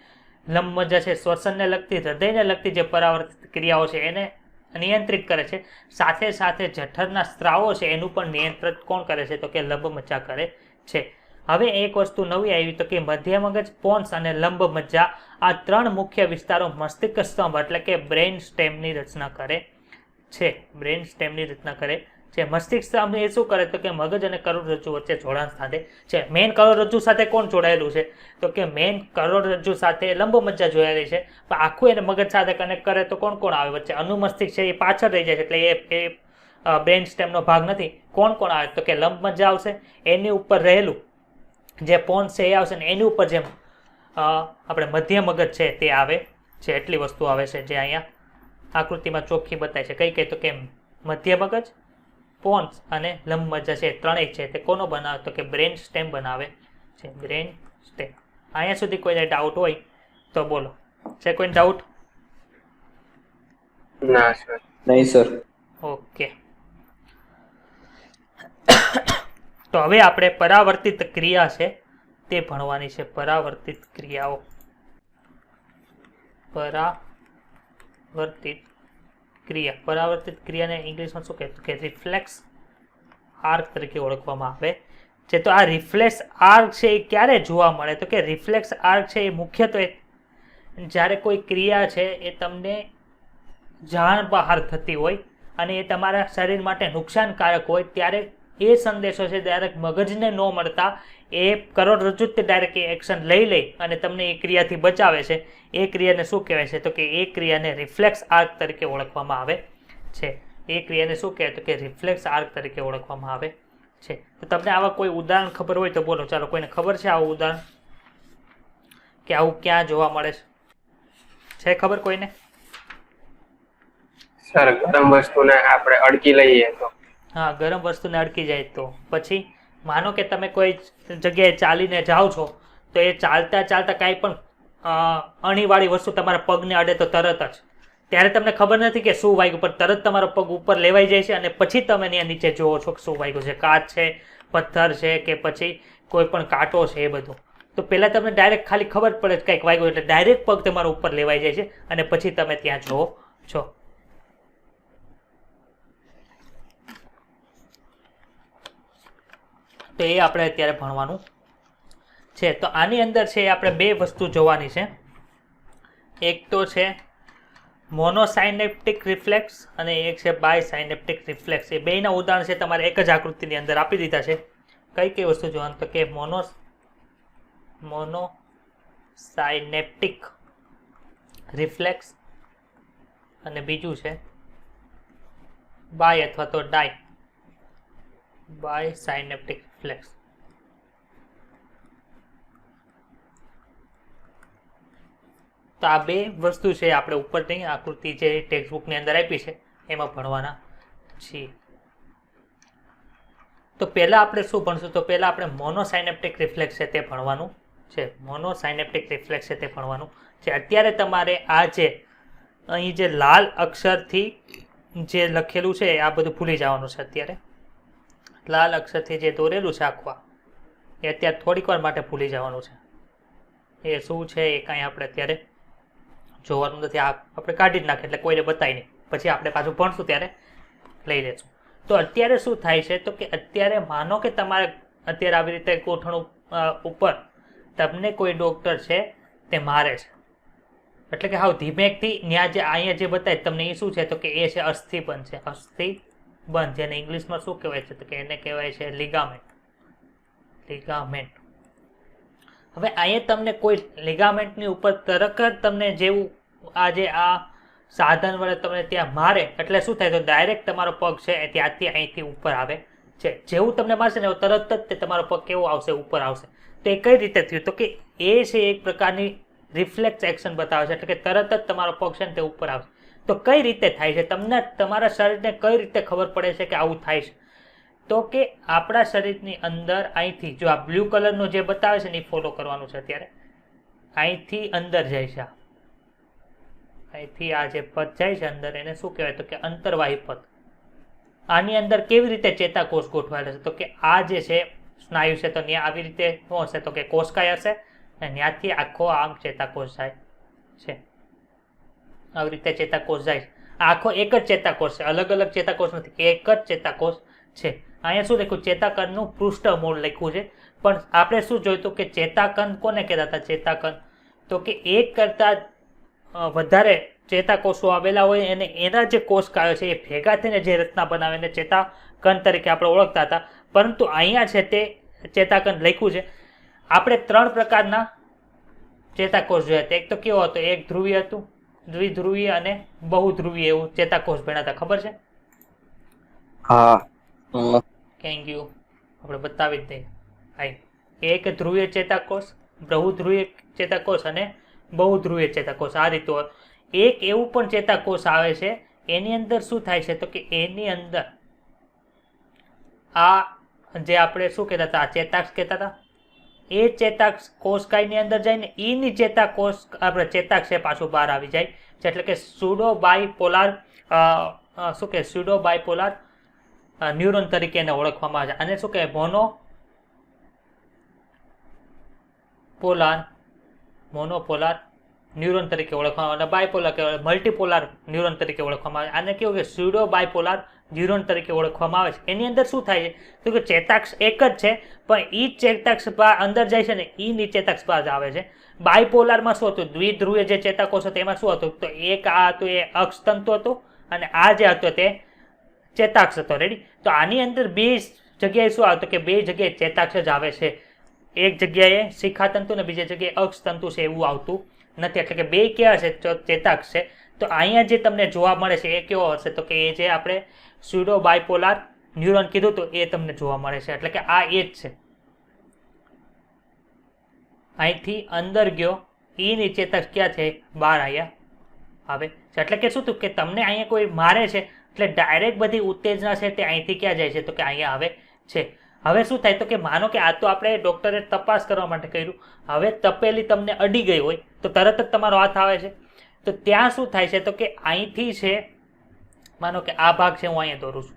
લંબમજ્જા છે શ્વસનને લગતી, હૃદયને લગતી જે પરાવર્તિત ક્રિયાઓ છે એને નિયંત્રિત કરે છે. સાથે સાથે જઠરના સ્ત્રાવો છે એનું પણ નિયંત્રિત કોણ કરે છે? તો કે લંબમજ્જા કરે છે. હવે એક વસ્તુ નવી આવી, તો કે મધ્ય મગજ, પોન્સ અને લંબમજ્જા આ ત્રણ મુખ્ય વિસ્તારો મસ્તિષ્ક સ્તંભ એટલે કે બ્રેઇન સ્ટેમની રચના કરે છે. બ્રેઇન સ્ટેમની રચના કરે છે. મસ્તિષ્ક સ્તંભ એ શું કરે? તો કે મગજ અને કરોડરજ્જુ વચ્ચે જોડાણ સાધે છે. મેઇન કરોડરજ્જુ સાથે કોણ જોડાયેલું છે? તો કે મેઇન કરોડરજ્જુ સાથે લંબમજ્જા જોડાયેલી છે, પણ આખું એને મગજ સાથે કનેક્ટ કરે તો કોણ કોણ આવે વચ્ચે? અનુમસ્તિષ્ક છે એ પાછળ રહી જાય છે, એટલે એ બ્રેઇન સ્ટેમનો ભાગ નથી. કોણ કોણ આવે? તો કે લંબમજ્જા આવશે, એની ઉપર રહેલું જે પોન્સ છે એ આવશે, ને એની ઉપર જે આપણે મધ્ય મગજ છે તે આવે છે. એટલી વસ્તુ આવે છે જે અહીંયા આકૃતિમાં ચોખ્ખી બતાય છે. કઈ કઈ? તો કે મધ્ય મગજ, પોન્સ અને લંબમજ્જા છે ત્રણેય છે તે કોનો બનાવે? તો કે બ્રેઇન સ્ટેમ બનાવે છે. Brain stem. અહીંયા સુધી કોઈને ડાઉટ હોય તો બોલો. છે કોઈ ડાઉટ? ના સર. નહીં સર. ઓકે. તો હવે આપણે પરાવર્તિત ક્રિયા છે તે ભણવાની છે. પરાવર્તિત ક્રિયાઓ. પરાવર્તિત ક્રિયા. પરાવર્તિત ક્રિયાને ઇંગ્લિશમાં શું કહેતું? કે રિફ્લેક્સ આર્ક તરીકે ઓળખવામાં આવે છે. તો આ રિફ્લેક્સ આર્ક છે એ ક્યારે જોવા મળે? તો કે રિફ્લેક્સ આર્ક છે એ મુખ્યત્વે જ્યારે કોઈ ક્રિયા છે એ તમને જાણ બહાર થતી હોય અને એ તમારા શરીર માટે નુકસાનકારક હોય ત્યારે એ સંદેશો છે ડાયરેક્ટ મગજને ન મળતા એ કરોડરજ્જુ જ ડાયરેક્ટ એ એક્શન લઈ અને તમને એ ક્રિયાથી બચાવે છે. એ ક્રિયાને શું કહેવાય છે? તો કે એ ક્રિયાને રિફ્લેક્સ આર્ક તરીકે ઓળખવામાં આવે છે. એ ક્રિયાને શું કહેવાય? તો કે રિફ્લેક્સ આર્ક તરીકે ઓળખવામાં આવે છે. તો તમને આવા કોઈ ઉદાહરણ ખબર હોય તો બોલો. ચાલો, કોઈને ખબર છે આવું ઉદાહરણ કે આવું ક્યાં જોવા મળે છે? છે ખબર કોઈને? સર, ગરમ વસ્તુને આપણે અડકી લઈએ તો? હા, ગરમ વસ્તુને અડકી જાય તો પછી માનો કે તમે કોઈ જગ્યાએ ચાલીને જાઓ છો, તો એ ચાલતા ચાલતા કાંઈ પણ અણીવાળી વસ્તુ તમારા પગને અડે તો તરત જ ત્યારે તમને ખબર નથી કે શું વાગ્યું, પણ તરત તમારો પગ ઉપર લેવાઈ જાય છે અને પછી તમે ત્યાં નીચે જોવો છો કે શું વાગ્યું છે. કાચ છે, પથ્થર છે કે પછી કોઈ પણ કાંટો છે, એ બધું. તો પહેલાં તમને ડાયરેક્ટ ખાલી ખબર પડે કે કંઈક વાગ્યું એટલે ડાયરેક્ટ પગ તમારો ઉપર લેવાઈ જાય છે અને પછી તમે ત્યાં જોવો છો. તો એ આપણે અત્યારે ભણવાનું છે. તો આની અંદર છે આપણે બે વસ્તુ જોવાની છે. એક તો છે મોનોસાઇનેપ્ટિક રિફ્લેક્સ અને એક છે બાયસાઇનેપ્ટિક રિફ્લેક્સ. એ બેના ઉદાહરણ છે તમારે એક જ આકૃતિની અંદર આપી દીધા છે. કઈ કઈ વસ્તુ જોવાનું? તો કે મોનોસાઇનેપ્ટિક રિફ્લેક્સ અને બીજું છે બાય અથવા તો બાયસાઇનેપ્ટિક રિફ્લેક્સ. તો આ બે વસ્તુ છે આપણે ઉપરની આકૃતિ જે ટેક્સ્ટ બુકની અંદર આપી છે એમાં ભણવાના છીએ. તો પહેલા આપણે શું ભણશું? તો પહેલા આપણે મોનોસાઇનેપ્ટિક રિફ્લેક્સ છે તે ભણવાનું છે. મોનોસાઇનેપ્ટિક રિફ્લેક્સ છે તે ભણવાનું છે. અત્યારે તમારે આ જે અહીં જે લાલ અક્ષરથી જે લખેલું છે આ બધું ભૂલી જવાનું છે. અત્યારે લાલ અક્ષરથી જે દોરેલું છે આખું એ અત્યારે થોડીક વાર માટે ભૂલી જવાનું છે. એ શું છે એ કાંઈ આપણે અત્યારે જોવાનું નથી. આ આપણે કાઢી જ નાખીએ એટલે કોઈને બતાવી નહીં. પછી આપણે પાછું ભણશું ત્યારે લઈ લેશું. તો અત્યારે શું થાય છે? તો કે અત્યારે માનો કે તમારે અત્યારે આવી રીતે ગોઠણ ઉપર તમને કોઈ ડૉક્ટર છે તે મારે છે, એટલે કે હાવ ધીમેકથી ત્યાં જે અહીંયા જે બતાવે તમને એ શું છે? તો કે એ છે અસ્થિબંધ છે. અસ્થિબંધ જેને ઇંગ્લિશમાં શું કહેવાય છે? તો કે એને કહેવાય છે લિગામેન્ટ. હવે અહીંયા તમને કોઈ લિગામેન્ટની ઉપર તરત જ તમને જેવું આ સાધન વડે તમને ત્યાં મારે એટલે શું થાય? તો ડાયરેક્ટ તમારો પગ છે ત્યાંથી અહીંથી ઉપર આવે છે. જેવું તમને મારશે ને તરત જ તે તમારો પગ કેવો આવશે? ઉપર આવશે. તો એ કઈ રીતે થયું? તો કે એ છે એક પ્રકારની રિફ્લેક્સ એક્શન બતાવે છે, એટલે કે તરત જ તમારો પગ છે ને તે ઉપર આવશે. તો કઈ રીતે થાય છે? તમને તમારા શરીરને કઈ રીતે ખબર પડે છે કે આવું થાય છે? તો કે આપણા શરીરની અંદર અહીંથી જો આ બ્લુ કલરનું જે બતાવે છે ને એ ફોલો કરવાનું છે અત્યારે. અહીંથી અંદર જાય છે, અહીંથી આ જે પથ જાય છે અંદર એને શું કહેવાય? તો કે અંતર્વાહી પથ. આની અંદર કેવી રીતે ચેતાકોષ ગોઠવાયેલા છે? તો કે આ જે છે સ્નાયુ છે તો ત્યાં આવી રીતે શું હશે? તો કે કોષકાય હશે અને ત્યાંથી આખો આમ ચેતાકોષ જાય છે. આવી રીતે ચેતાકોષ જાય છે. આખો એક જ ચેતાકોષ છે, અલગ અલગ ચેતાકોષ નથી, એક જ ચેતાકોષ છે. અહીંયા શું લખ્યું? ચેતાકણનું પૃષ્ઠમૂળ લખ્યું છે. પણ આપણે શું જોયું કે ચેતાકણ કોને કહેતા હતા? ચેતાકણ તો કે એક કરતા વધારે ચેતાકોષો આવેલા હોય અને એના જે કોષકાયો છે એ ભેગા થઈને જે રચના બનાવે એને ચેતાકણ તરીકે આપણે ઓળખતા હતા. પરંતુ અહીંયા છે તે ચેતાકણ લખ્યું છે. આપણે 3 પ્રકારના ચેતાકોષ જોયા હતા. એક તો કેવો હતો? એક ધ્રુવીય હતું, દ્વિધ્રુવીય અને બહુધ્રુવીય એવું ચેતાકોષ ભણ્યા હતા. ખબર છે? હા. Thank you. આપણે બતાવી જ દઈએ. એક ધ્રુવીય ચેતાકોષ, બહુધ્રુવીય ચેતાકોષ અને બહુધ્રુવીય ચેતાકોષ. આ રીતે એક એવું પણ ચેતાકોષ આવે છે એની અંદર શું થાય છે? તો કે એની અંદર આ જે આપણે શું કહેતા હતા? આ ચેતાક્ષ કહેતા હતા. એ ચેતાક્ષ કોષકાયની અંદર જાય ને એની ચેતાકોષ આપણે ચેતાક્ષ છે પાછું બહાર આવી જાય છે. એટલે કે સ્યુડો બાયપોલાર શું કે સ્યુડો બાયપોલાર ન્યુરોન તરીકે એને ઓળખવામાં આવે છે. અને શું કહેવાય? મોનોપોલાર ન્યુરોન તરીકે ઓળખવામાં આવે, અને બાયપોલાર કહેવાય મલ્ટીપોલાર ન્યુરોન તરીકે ઓળખવામાં આવે. આને કેવું કે સ્યુડો બાયપોલાર ન્યુરોન તરીકે ઓળખવામાં આવે છે. એની અંદર શું થાય છે? તો કે ચેતાક્ષ એક જ છે પણ એ ચેતાક્ષ અંદર જાય છે ને એની ચેતાક્ષ બહાર આવે છે. બાયપોલારમાં શું હતું? દ્વિધ્રુવીય જે ચેતાકોષ હતો એમાં શું હતું? તો એક આ હતું એ અક્ષતંતુ હતું અને આ જે હતો તે ચેતાક્ષ હતો. રેડી? તો આની અંદર બે જગ્યાએ શું આવતું? કે બે જગ્યાએ ચેતાક્ષ જ આવે છે. એક જગ્યાએ શિખાતંતુ ને બીજી જગ્યાએ અક્ષતંતુ છે એવું આવતું નથી. એટલે કે બે કેવા છે? ચેતાક્ષ છે. તો અહીંયા જે તમને જોવા મળે છે એ કેવો હશે? તો કે એ જે આપણે સ્યુડો બાયપોલાર ન્યુરોન કીધું તો એ તમને જોવા મળે છે. એટલે કે આ એ જ છે. અહીંથી અંદર ગયો એની ચેતાક્ષ ક્યાં છે? બહાર અહીંયા આવે છે. એટલે કે શું થયું કે તમને અહીંયા કોઈ મારે છે એટલે ડાયરેક્ટ બધી ઉત્તેજના છે તે અહીંથી ક્યાં જાય છે? તો કે અહીંયા આવે છે. હવે શું થાય? તો કે માનો કે આ તો આપણે ડોક્ટરે તપાસ કરવા માટે કર્યું. હવે તપેલી તમને અડી ગઈ હોય તો તરત જ તમારો હાથ આવે છે. તો ત્યાં શું થાય છે? તો કે અહીંથી છે, માનો કે આ ભાગ છે, હું અહીંયા દોરું છું.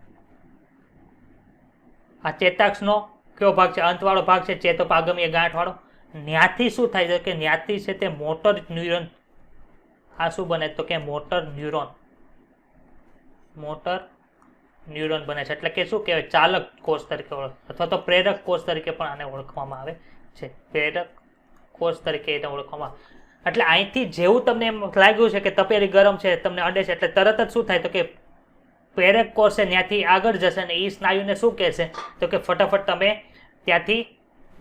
આ ચેતાક્ષનો કયો ભાગ છે? અંતવાળો ભાગ છે, ચેતોપાગમીય ગાંઠવાળો. ત્યાંથી શું થાય છે? કે ત્યાંથી છે તે મોટર ન્યુરોન. આ શું બને? તો કે મોટર ન્યુરોન બને છે. એટલે કે શું કહેવાય? ચાલક કોષ તરીકે અથવા તો પ્રેરક કોષ તરીકે પણ આને ઓળખવામાં આવે છે. પ્રેરક કોષ તરીકે એને ઓળખવામાં આવે. એટલે અહીંથી જેવું તમને એમ લાગ્યું છે કે તપેલી ગરમ છે, તમને અડે છે, એટલે તરત જ શું થાય? તો કે પ્રેરક કોષ છે ત્યાંથી આગળ જશે અને એ સ્નાયુને શું કહેશે? તો કે ફટાફટ તમે ત્યાંથી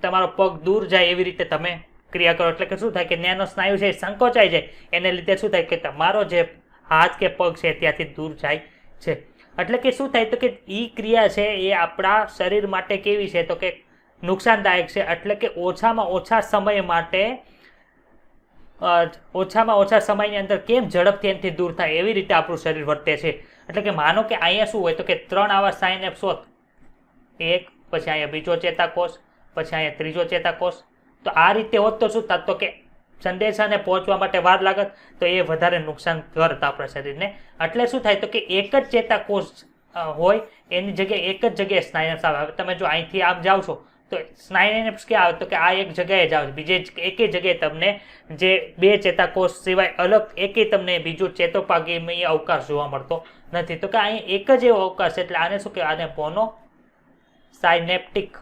તમારો પગ દૂર જાય એવી રીતે તમે ક્રિયા કરો. એટલે કે શું થાય? કે ત્યાંનો સ્નાયુ છે એ સંકોચાઈ જાય. એને લીધે શું થાય? કે તમારો જે હાથ કે પગ છે ત્યાંથી દૂર જાય છે. એટલે કે શું થાય? તો કે એ ક્રિયા છે એ આપણા શરીર માટે કેવી છે? તો કે નુકસાનદાયક છે. એટલે કે ઓછામાં ઓછા સમયની અંદર કેમ ઝડપથી એનાથી દૂર થાય એવી રીતે આપણું શરીર વર્તે છે. એટલે કે માનો કે અહીંયા શું હોય? તો કે 3 આવા સાયનેપ્સ હોત. એક, પછી અહીંયા બીજો ચેતાકોષ, પછી અહીંયા ત્રીજો ચેતાકોષ. તો આ રીતે હોત તો શું થાત? તો કે સંદેશાને પહોંચવા માટે વાર લાગત, તો એ વધારે નુકસાન કરત આપણા શરીરને. એટલે શું થાય? તો કે એક જ ચેતાકોષ હોય એની જગ્યાએ એક જ જગ્યાએ સ્નાયુનેપ્સ આવે. હવે તમે જો અહીંથી આમ જાઓ છો તો સ્નાયુનેપ્સ ક્યાં આવે? તો કે આ એક જગ્યાએ જ આવે. બીજે એકે જગ્યાએ તમને જે બે ચેતાકોષ સિવાય અલગ એકે તમને બીજું ચેતોપાગમીય અવકાશ જોવા મળતો નથી. તો કે અહીં એક જ એવો અવકાશ છે. એટલે આને શું કહેવાય? આને મોનોસાયનેપ્ટિક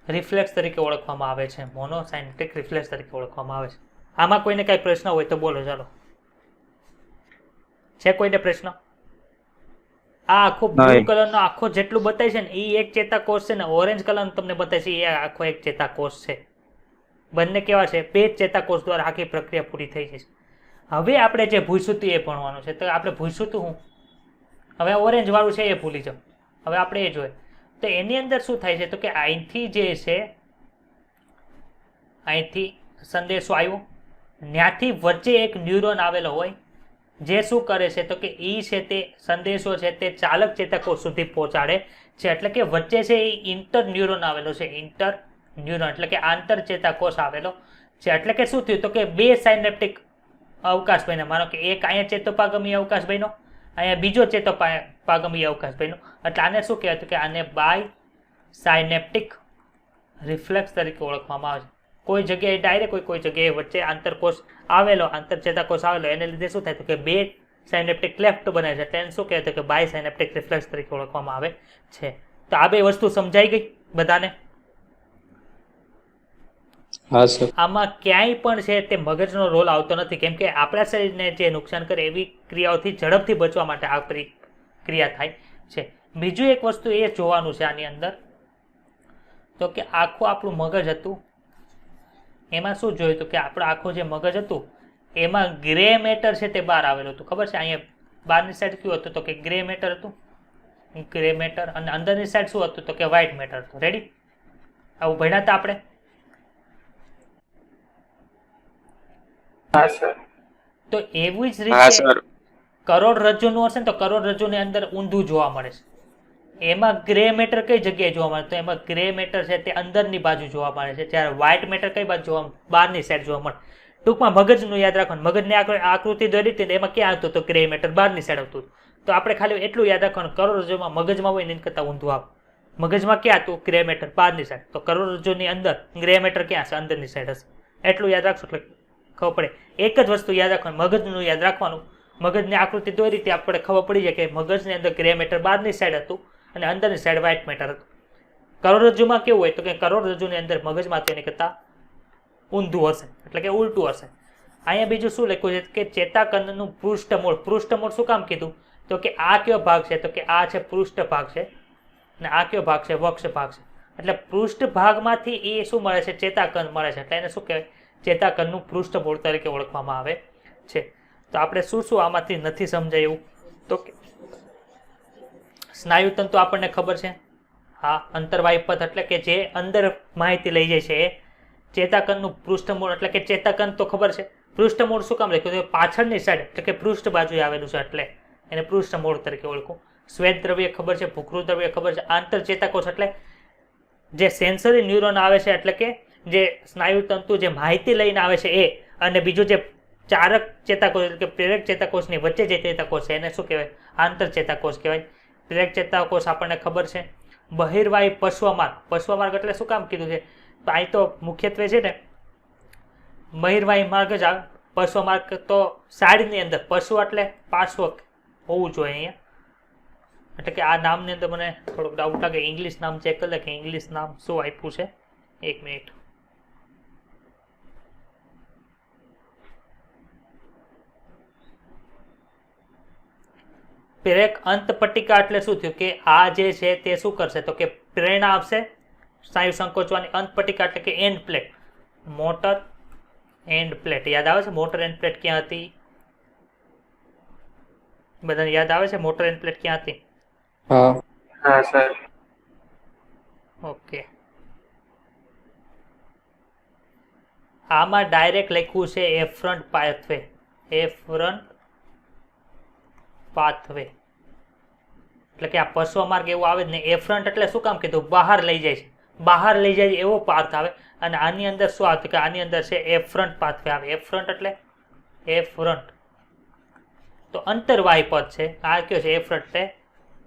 રિફ્લેક્સ તરીકે ઓળખવામાં આવે છે. મોનોસાયનેપ્ટિક રિફ્લેક્સ તરીકે ઓળખવામાં આવે છે. આમાં કોઈને કઈ પ્રશ્ન હોય તો બોલો. ચાલો, છે કોઈને પ્રશ્ન? આ આખો બ્લુ કલરનો આખો જેટલું બતાય છે ને એ એક ચેતાકોષ છે ને ઓરેન્જ કલરનો તમને બતાય છે એ આખો એક ચેતાકોષ છે. બંને કેવા છે? બે જ ચેતાકોષ દ્વારા આખી પ્રક્રિયા પૂરી થઈ જશે. હવે આપણે જે ભૂલશું એ ભણવાનું છે. તો આપણે ભૂલશું હું હવે ઓરેન્જ વાળું છે એ ભૂલી જાઓ. હવે આપણે એ જોઈએ તો એની અંદર શું થાય છે? તો કે અહીંથી જે છે અહીંથી સંદેશો આવ્યો, ત્યાંથી વચ્ચે એક ન્યુરોન આવેલો હોય જે શું કરે છે તો કે ઈ છે તે સંદેશો છે તે ચાલક ચેતાકોષ સુધી પહોંચાડે છે. એટલે કે વચ્ચે છે એ ઇન્ટર ન્યુરોન આવેલો છે. ઇન્ટર ન્યુરોન એટલે કે આંતર ચેતાકોષ આવેલો છે. એટલે કે શું થયું તો કે બે સાયનેપ્ટિક અવકાશ બન્યા. માનો કે એક અહીંયા ચેતોપાગમીય અવકાશ બન્યો, અહીંયા બીજો ચેતોપાગમીય અવકાશ બન્યો. એટલે આને શું કહેવાય તો કે આને બાય સાયનેપ્ટિક રિફ્લેક્સ તરીકે ઓળખવામાં આવે છે. કોઈ જગ્યાએ ડાયરેક્ટ હોય, કોઈ જગ્યાએ વચ્ચે આંતરકોષ આવેલો, આંતર ચેતાકોષ આવેલો, એને લીધે શું થાય તો કે બે સાયનેપ્ટિક ક્લેફ્ટ બને છે. એટલે એને શું કહેવાય તો કે બાય સાયનેપ્ટિક રિફ્લેક્સ તરીકે ઓળખવામાં આવે છે. તો આ બે વસ્તુ સમજાઈ ગઈ બધાને? હા સર. આમાં ક્યાંય પણ છે તે મગજનો રોલ આવતો નથી, કેમ કે આપણા શરીરને જે નુકસાન કરે એવી ક્રિયાઓથી ઝડપથી બચવા માટે આ ક્રિયા થાય છે. બીજું એક વસ્તુ એ જોવાનું છે આની અંદર તો કે આખું આપણું મગજ હતું એમાં શું જોયું તો કે આપણું આખું જે મગજ હતું એમાં ગ્રે મેટર છે તે બહાર આવેલું હતું. ખબર છે અહીંયા બહારની સાઈડ કયું હતું તો કે ગ્રે મેટર હતું, ગ્રે મેટર, અને અંદરની સાઈડ શું હતું તો કે વ્હાઇટ મેટર હતું. રેડી? આવું ભણ્યા હતા આપણે? તો એવી જ રીતે કરોડરજ્જુનું હશે ને તો કરોડરજ્જુની અંદર ઊંધું જોવા મળે છે. એમાં ગ્રે મેટર કઈ જગ્યાએ જોવા મળે તો એમાં ગ્રે મેટર છે તે અંદરની બાજુ જોવા મળે છે, જ્યારે વ્હાઇટ મેટર કઈ બાજુ જોવા, બહારની સાઈડ જોવા મળે. ટૂંકમાં મગજનું યાદ રાખવાનું, મગજની આકૃતિ દોરી હતી એમાં ક્યાં આવતું તો ગ્રે મેટર બહારની સાઈડ આવતું. તો આપણે ખાલી એટલું યાદ રાખવાનું, કરોડરજ્જુમાં મગજમાં હોય ને એના કરતાં ઊંધું આવે. મગજમાં ક્યાં હતું ગ્રે મેટર બહારની સાઈડ, તો કરોડરજ્જુની અંદર ગ્રે મેટર ક્યાં હશે અંદરની સાઈડ હશે. એટલું યાદ રાખશો એટલે ખબર પડે. એક જ વસ્તુ યાદ રાખવાનું, મગજનું યાદ રાખવાનું. મગજની આકૃતિ દોરી હતી આપણે ખબર પડી જાય કે મગજની અંદર ગ્રે મેટર બહારની સાઈડ હતું અને અંદરની સાઈડ વ્હાઇટ મેટર હતું. કરોડરજ્જુમાં કેવું હોય તો કે કરોડરજ્જુની અંદર મગજમાં તેની કરતાં ઊંધું હશે, એટલે કે ઉલટું હશે. અહીંયા બીજું શું લખ્યું છે કે ચેતાકંદનું પૃષ્ઠમૂળ. પૃષ્ઠમૂળ શું કામ કીધું તો કે આ કયો ભાગ છે તો કે આ છે પૃષ્ઠ ભાગ છે અને આ કયો ભાગ છે વક્ષ ભાગ છે. એટલે પૃષ્ઠ ભાગમાંથી એ શું મળે છે ચેતાકંદ મળે છે. એટલે એને શું કહેવાય ચેતાકંદનું પૃષ્ઠમૂળ તરીકે ઓળખવામાં આવે છે. તો આપણે શું શું આમાંથી નથી સમજાય એવું તો કે સ્નાયુતંતુ આપણને ખબર છે. હા, અંતર્વાહી પથ એટલે કે જે અંદર માહિતી લઈ જાય છે એ. ચેતાકંદનું પૃષ્ઠમૂળ એટલે કે ચેતાકંદ તો ખબર છે. પૃષ્ઠમૂળ શું કામ લખ્યું તો પાછળની સાઈડ એટલે કે પૃષ્ઠ બાજુએ આવેલું છે એટલે એને પૃષ્ઠમૂળ તરીકે ઓળખું. શ્વેત દ્રવ્ય ખબર છે, ભૂખરું દ્રવ્ય ખબર છે. આંતર ચેતાકોષ એટલે જે સેન્સરી ન્યુરોન આવે છે એટલે કે જે સ્નાયુતંતુ જે માહિતી લઈને આવે છે એ, અને બીજું જે ચારક ચેતાકોષ એટલે કે પ્રેરક ચેતાકોષની વચ્ચે જે ચેતાકોષ છે એને શું કહેવાય આંતર ચેતાકોષ કહેવાય. પ્રેરક ચેતાકોષ આપણને ખબર છે. બહિર્વાહી પશ્વમાર્ગ. પશ્વમાર્ગ એટલે શું કામ કીધું છે તો અહીં તો મુખ્યત્વે છે ને બહિર્વાહી માર્ગ જ આવે. પશ્વમાર્ગ તો સાઈડની અંદર, પશ્વ એટલે પાર્શ્વ હોવું જોઈએ અહીંયા. એટલે કે આ નામની અંદર મને થોડોક ડાઉટ લાગે. ઇંગ્લિશ નામ ચેક કરી લે કે ઇંગ્લિશ નામ શું આપ્યું છે. એક મિનિટ. પ્રેરક અંતપટ્ટિકા એટલે શું થયું કે આ જે છે તે શું કરશે તો કે પ્રેરણા આપશે સ્નાયુ સંકોચવાની. અંતપટ્ટિકા એટલે કે and plate, motor and plate. યાદ આવે છે મોટર એન્ડ પ્લેટ ક્યાં હતી? બધાને યાદ આવે છે મોટર એન્ડ પ્લેટ ક્યાં હતી? હા સર. ઓકે, આમાં ડાયરેક્ટ લખ્યું છે એફરન્ટ પાથવે. એફરન્ટ પાથવે એટલે કે આ પશ્વમાર્ગ એવું આવે જ નહીં. એફરન્ટ એટલે શું કામ કીધું બહાર લઈ જાય છે, બહાર લઈ જાય એવો પાથ આવે. અને આની અંદર શું આવતું કે આની અંદર છે એફરન્ટ પાથવે આવે. એફરન્ટ એટલે એફરન્ટ તો અંતર્વાહી પથ છે. આ કયો છે એફરન્ટ એટલે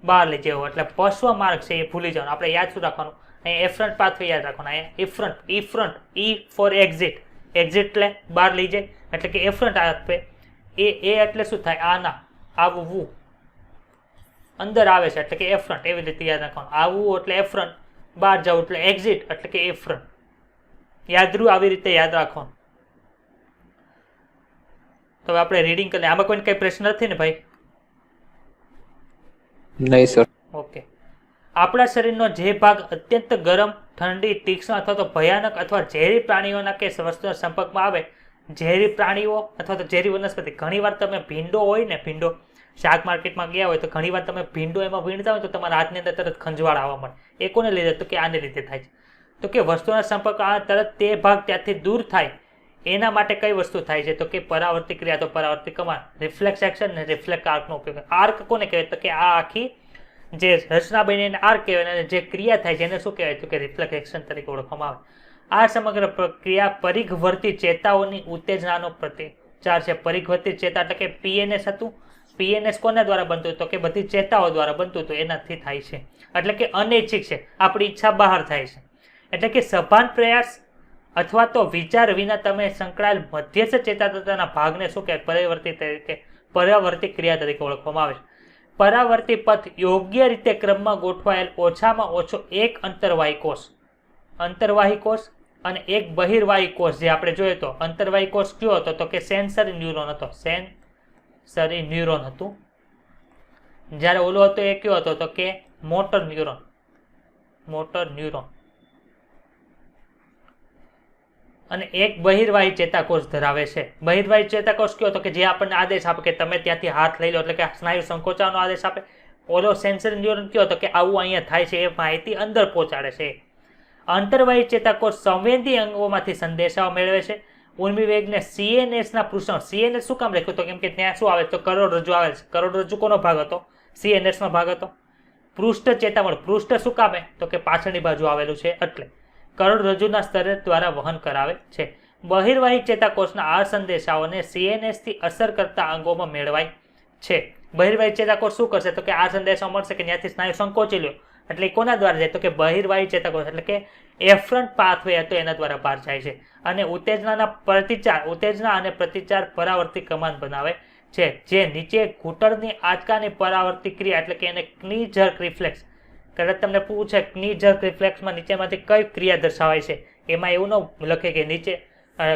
બહાર લઈ જવો. એટલે પશ્વમાર્ગ છે એ ભૂલી જવાનું. આપણે યાદ શું રાખવાનું અહીંયા એફરન્ટ પાથવે યાદ રાખવાનું. અહીંયા ઇફરન્ટ, ઇફરન્ટ, ઈ ફોર એક્ઝિટ. એક્ઝિટ એટલે બહાર લઈ જાય એટલે કે એફરન્ટ પાથવે. એ એટલે શું થાય આના આવવું અંદર આવે છે એટલે કે એફરન્ટ. એવી રીતે યાદ રાખવાનું. આવવું એટલે એફરન્ટ, બહાર જવું એટલે એક્ઝિટ એટલે કે એફરન્ટ. યાદ રહ્યું? આવી રીતે યાદ રાખવાનું. તો હવે આપણે રીડિંગ કરીએ. આમાં કોઈને કઈ પ્રશ્ન નથી ને ભાઈ? નહીં સર. ઓકે. આપણા શરીરનો જે ભાગ અત્યંત ગરમ, ઠંડી, તીક્ષ્ણ અથવા તો ભયાનક અથવા ઝેરી પ્રાણીઓના કે વસ્તુના સંપર્કમાં આવે, ઝેરી પ્રાણીઓ અથવા તો ઝેરી વનસ્પતિ. ઘણીવાર તમે ભીંડો હોય ને, ભીંડો શાક માર્કેટમાં ગયા હોય તો ઘણીવાર તમે ભીંડો એમાં વીણતા હોય તો તમારા હાથની અંદર તરત ખંજવાળ આવવા મળે. એ કોને લીધે તો કે આને લીધે થાય છે. તો કે વસ્તુના સંપર્ક તરત તે ભાગ ત્યાંથી દૂર થાય એના માટે કઈ વસ્તુ થાય છે તો કે પરાવર્તિત ક્રિયા, તો પરાવર્તિત કમાન, રિફ્લેક્સ એક્શન ને રિફ્લેક્ટ આર્કનો ઉપયોગ. આર્ક કોને કહેવાય તો કે આ આખી જે રચના બનીને આર્ક કહેવાય અને જે ક્રિયા થાય છે એને શું કહેવાય તો કે રિફ્લેક્સ એક્શન તરીકે ઓળખવામાં આવે. આ સમગ્ર પ્રક્રિયા પરિઘવર્તી ચેતાઓની ઉત્તેજનાનો પ્રતિચાર છે. પરિઘવર્તી ચેતા એટલે કે પીએનએસ હતું. પીએનએસ કોના દ્વારા બનતું તો કે બધી ચેતાઓ દ્વારા બનતું હતું, એનાથી થાય છે. એટલે કે અનૈચ્છિક છે, આપણી ઈચ્છા બહાર થાય છે. એટલે કે સભાન પ્રયાસ અથવા તો વિચાર વિના તમે સંકળાયેલ મધ્યસ્થ ચેતાતંત્રના ભાગને શું કહેવાય પરાવર્તિત ક્રિયા તરીકે ઓળખવામાં આવે છે. પરાવર્તી પથ યોગ્ય રીતે ક્રમમાં ગોઠવાયેલ ઓછામાં ઓછો એક અંતર્વાહી કોષ અને એક બહિર્વાહી કોષ, જે આપણે જોયો તો અંતર્વાહી કોષ કયો હતો તો કે સેન્સરી ન્યુરોન હતો. સેન્સરી ન્યુરોન હતું. જ્યારે ઓલો હતો એ કયો હતો તો કે મોટર ન્યુરોન અને એક બહિર્વાહી ચેતાકોષ ધરાવે છે. બહિર્વાહી ચેતાકોષ કયો તો કે જે આપણને આદેશ આપે કે તમે ત્યાંથી હાથ લઈ લો, એટલે કે સ્નાયુ સંકોચાવાનો આદેશ આપે. ઓલો સેન્સરી ન્યુરોન કયો તો કે આવું અહીંયા થાય છે, એ માહિતી અંદર પહોંચાડે છે. અંતર્વાહી ચેતાકોષ સંવેદી અંગોમાંથી સંદેશાઓ મેળવે છે. ઉર્મિ વેગને CNS ના પૃષ્ઠ, CNS શું કામ લખ્યું તો કેમ કે ત્યાં શું આવે તો કરોડરજ્જુ આવે છે. કરોડરજ્જુ કોનો ભાગ હતો? CNS નો ભાગ હતો. પૃષ્ઠ ચેતામણ, પૃષ્ઠ શું કામે તો કે પાછળની બાજુ આવેલું છે એટલે કરોડરજ્જુના સ્તર દ્વારા વહન કરાવે છે. બહિર્વાહી ચેતાકોષના આ સંદેશાઓને CNS થી અસર કરતા અંગોમાં મેળવાય છે. બહિર્વાહી ચેતાકોષ શું કરશે તો કે આ સંદેશો મળશે કે ત્યાંથી સ્નાયુ સંકોચી લ્યો, એટલે કોના દ્વારા જાય તો કે બહિર્વાહી ચેતાકોષ, એટલે કે એફરન્ટ પાથવે હતો એના દ્વારા બહાર જાય છે. અને ઉત્તેજના અને પ્રતિચાર પરાવર્તિત કમાન બનાવે છે, જે નીચે ઘૂંટણની આંચકાની પરાવર્તિત ક્રિયા, એટલે કે એને ક્ની જર્ક રિફ્લેક્સ. કદાચ તમને પૂછે ક્ની જર્ક રિફ્લેક્સમાં નીચેમાંથી કઈ ક્રિયા દર્શાવાય છે, એમાં એવું ન લખે કે નીચે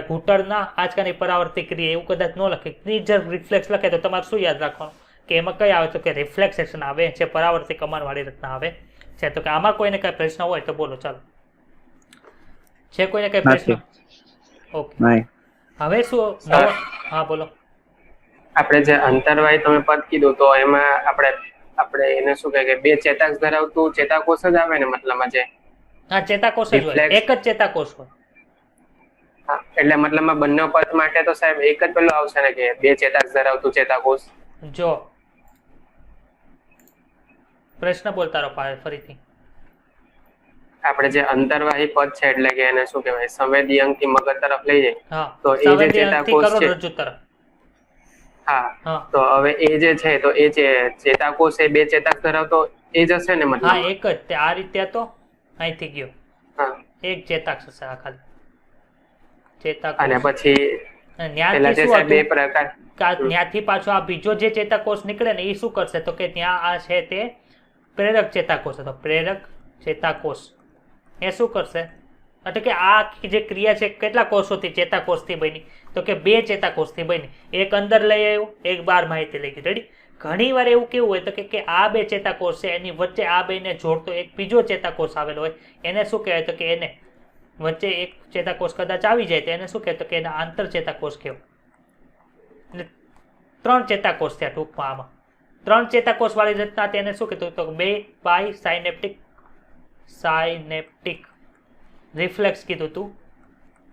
ઘૂંટણના આંચકાની પરાવર્તિત ક્રિયા, એવું કદાચ ન લખે. ક્ની જર્ક રિફ્લેક્સ લખે તો તમારે શું યાદ રાખવાનું કે એમાં કઈ આવે તો કે રિફ્લેક્સ એક્શન આવે છે, પરાવર્તિત કમાન વાળી રચના આવે છે. તો કે આમાં કોઈને કઈ પ્રશ્ન હોય તો બોલો. ચાલો, છે કોઈને કઈ પ્રશ્ન? ઓકે, હવે શું? હા બોલો. આપણે જે અંતર્વાહી તમે પદ કીધું તો એમાં આપણે એને શું કહે કે બે ચેતાક્ષ ધરાવતું ચેતાકોષ જ આવે ને મતલબમાં જે? હા, ચેતાકોષ જ હોય, એક જ ચેતાકોષ હોય. હા, એટલે મતલબમાં બંને પદ માટે તો સાહેબ એક જ પેલું આવશે ને કે બે ચેતાક્ષ ધરાવતું ચેતાકોષ? જો પ્રશ્ન બોલતા રહો ફરીથી. આપણે જે અંતર્વાહી પદ છે એટલે કે એને શું કહેવાય સંવેદી અંગ થી મગજ તરફ લઈ જાય, તો એ જે ચેતાકોષ છે, હા, તો હવે એ જે છે તો એ જે ચેતાકોષ એ બે ચેતાક્ષ ધરાવતો એ જ હશે ને મતલબ? હા, એક જ. તે આ રીતે તો અહીંથી ગયો, હા, એક ચેતાક્ષ હશે આ ખાલી ચેતાકોષ. અને પછી બે પ્રકાર, ત્યાંથી પાછો આ બીજો જે ચેતાકોષ નીકળે ને એ શું કરશે તો કે ત્યાં આ છે તે પ્રેરક ચેતાકોષ હતો. પ્રેરક ચેતાકોષ એ શું કરશે એટલે કે આ જે ક્રિયા છે કેટલા કોષોથી ચેતાકોષથી બની તો કે બે ચેતાકોષથી બની. એક અંદર લઈ આવ્યો, એક બહાર માહિતી લઈ ગઈ. રેડી? ઘણી વાર એવું કેવું હોય તો કે આ બે ચેતાકોષ છે એની વચ્ચે આ બેને જોડતો એક બીજો ચેતાકોષ આવેલો હોય, એને શું કહેવાય તો કે એને વચ્ચે એક ચેતાકોષ કદાચ આવી જાય તો એને શું કહેવાય તો કે એના આંતર ચેતાકોષ કહેવાય. એટલે 3 ચેતાકોષ થયા ટૂંકમાં. આમાં 3 ચેતાકોષ વાળી રચના તેને શું કહેતું તો બે બાય સાયનેપ્ટિક રિફ્લેક્સ કીધું હતું.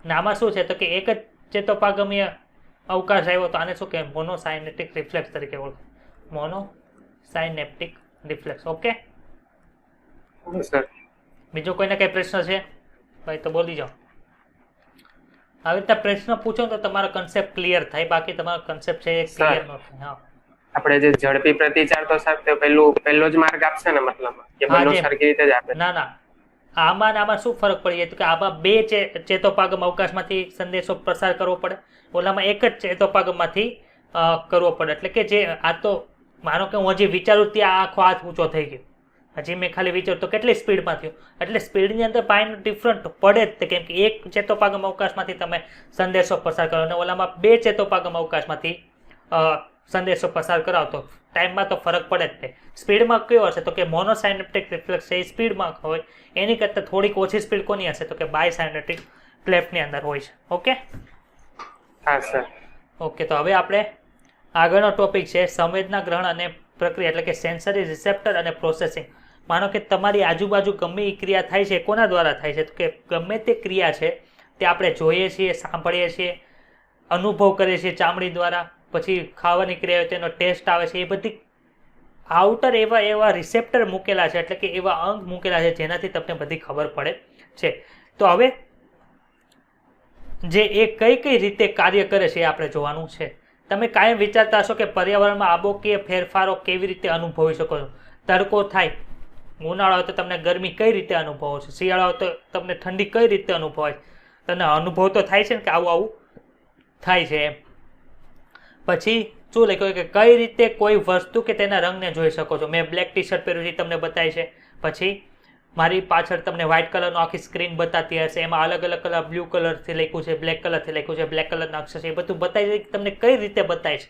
ને આમાં શું છે તો કે એક જ ચેતોપાગમીય અવકાશ આવ્યો તો આને શું કહેવાય મોનોસાયનેટિક રિફ્લેક્સ તરીકે ઓળખાય. મોનોસાયનેપ્ટિક રિફ્લેક્સ. ઓકે સર બીજો કોઈને કઈ પ્રશ્ન છે ભાઈ તો બોલી જાઓ. આવી રીતે પ્રશ્ન પૂછો તો તમારો કન્સેપ્ટ ક્લિયર થાય, બાકી તમારો કન્સેપ્ટ છે એ ક્લિયર ન થાય. હા, આપણે જે ઝડપી પ્રતિચાર તો સાહેબ તો પહેલો જ માર્ક આપશે ને મતલબ કે બંને સરખી રીતે જ આપે? ના, આમાં શું ફરક પડી જાય તો કે આમાં બે ચેતોપાગમ અવકાશમાંથી સંદેશો પ્રસાર કરવો પડે, ઓલામાં એક જ ચેતોપાગમમાંથી કરવો પડે. એટલે કે જે આ તો માનો કે હું હજી વિચારું ત્યાં આખો હાથ ઊંચો થઈ ગયો, હજી મેં ખાલી વિચાર્યું તો કેટલી સ્પીડમાં થયો, એટલે સ્પીડની અંદર પાયનો ડિફરન્ટ પડે જ. કેમ કે એક ચેતોપાગમ અવકાશમાંથી તમે સંદેશો પસાર કરો અને ઓલામાં બે ચેતોપાગમ અવકાશમાંથી સંદેશો પસાર કરાવતો ટાઈમમાં તો ફરક પડે જ. તે સ્પીડમાં કયો હશે તો કે મોનોસાયનેપ્ટિક રિફ્લેક્સ છે એ સ્પીડમાં હોય, એની કરતાં થોડીક ઓછી સ્પીડ કોની હશે તો કે બાયસાયનેપ્ટિક ક્લેફ્ટની અંદર હોય છે. ઓકે, હા સર. ઓકે, તો હવે આપણે આગળનો ટોપિક છે સંવેદના ગ્રહણ અને પ્રક્રિયા, એટલે કે સેન્સરી રિસેપ્ટર અને પ્રોસેસિંગ. માનો કે તમારી આજુબાજુ ગમે એ ક્રિયા થાય છે કોના દ્વારા થાય છે તો કે ગમે તે ક્રિયા છે તે આપણે જોઈએ છીએ, સાંભળીએ છીએ, અનુભવ કરીએ છીએ ચામડી દ્વારા, પછી ખાવાની ક્રિયા હોય તેનો ટેસ્ટ આવે છે, એ બધી આઉટર એવા રિસેપ્ટર મૂકેલા છે, એટલે કે એવા અંગ મૂકેલા છે જેનાથી તમને બધી ખબર પડે છે. તો હવે જે એ કઈ રીતે કાર્ય કરે છે એ આપણે જોવાનું છે. તમે કાયમ વિચારતા હશો કે પર્યાવરણમાં આબોકીય ફેરફારો કેવી રીતે અનુભવી શકો છો. તડકો થાય, ઉનાળો હોય તો તમને ગરમી કઈ રીતે અનુભવો છો, શિયાળો હોય તો તમને ઠંડી કઈ રીતે અનુભવાય, તને અનુભવ તો થાય છે ને કે આવું થાય છે એમ. પછી શું લખ્યું કે કઈ રીતે કોઈ વસ્તુ કે તેના રંગને જોઈ શકો છો. મેં બ્લેક ટી શર્ટ પહેર્યું છે તમને બતાય છે. પછી મારી પાછળ તમને વ્હાઇટ કલરનો આખી સ્ક્રીન બતાતી હશે, એમાં અલગ અલગ કલર, બ્લુ કલરથી લખ્યું છે, બ્લેક કલરથી લખ્યું છે, બ્લેક કલરના અક્ષર છે, એ બધું બતાવી છે. તમને કઈ રીતે બતાય છે,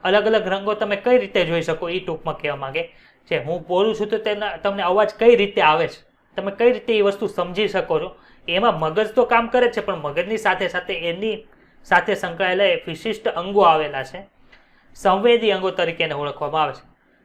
અલગ અલગ રંગો તમે કઈ રીતે જોઈ શકો, એ ટૂંકમાં કહેવા માંગે છે. હું બોલું છું તો તમને અવાજ કઈ રીતે આવે છે, તમે કઈ રીતે એ વસ્તુ સમજી શકો છો. એમાં મગજ તો કામ કરે છે, પણ મગજની સાથે સાથે એની સાથે સંકળાયેલા વિશિષ્ટ અંગો આવેલા છે, સંવેદી અંગો તરીકે એને ઓળખવામાં આવે છે.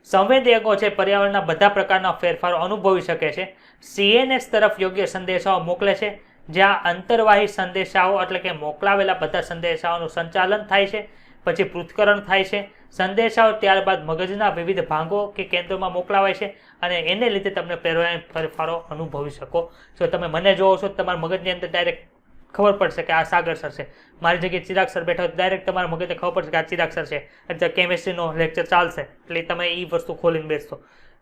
સંવેદી અંગો છે પર્યાવરણના બધા પ્રકારના ફેરફારો અનુભવી શકે છે. CNS તરફ યોગ્ય સંદેશાઓ મોકલે છે, જ્યાં અંતર્વાહી સંદેશાઓ એટલે કે મોકલાવેલા બધા સંદેશાઓનું સંચાલન થાય છે, પછી પૃથ્થકરણ થાય છે. સંદેશાઓ ત્યારબાદ મગજના વિવિધ ભાગો કે કેન્દ્રોમાં મોકલાવાય છે અને એને લીધે તમને ફેરફારો અનુભવી શકો. જો તમે મને જોવો છો તમારા મગજની અંદર ડાયરેક્ટ ખબર પડશે કે આ સાગર સર છે, મારી જગ્યાએ ચિરાગ સર બેઠા હોય ડાયરેક્ટ તમારા મગજને ખબર પડશે કે આ ચિરાગ સર છે. એટલે કેમેસ્ટ્રીનો લેક્ચર ચાલશે એટલે તમે એ વસ્તુ ખોલીને બેસશો.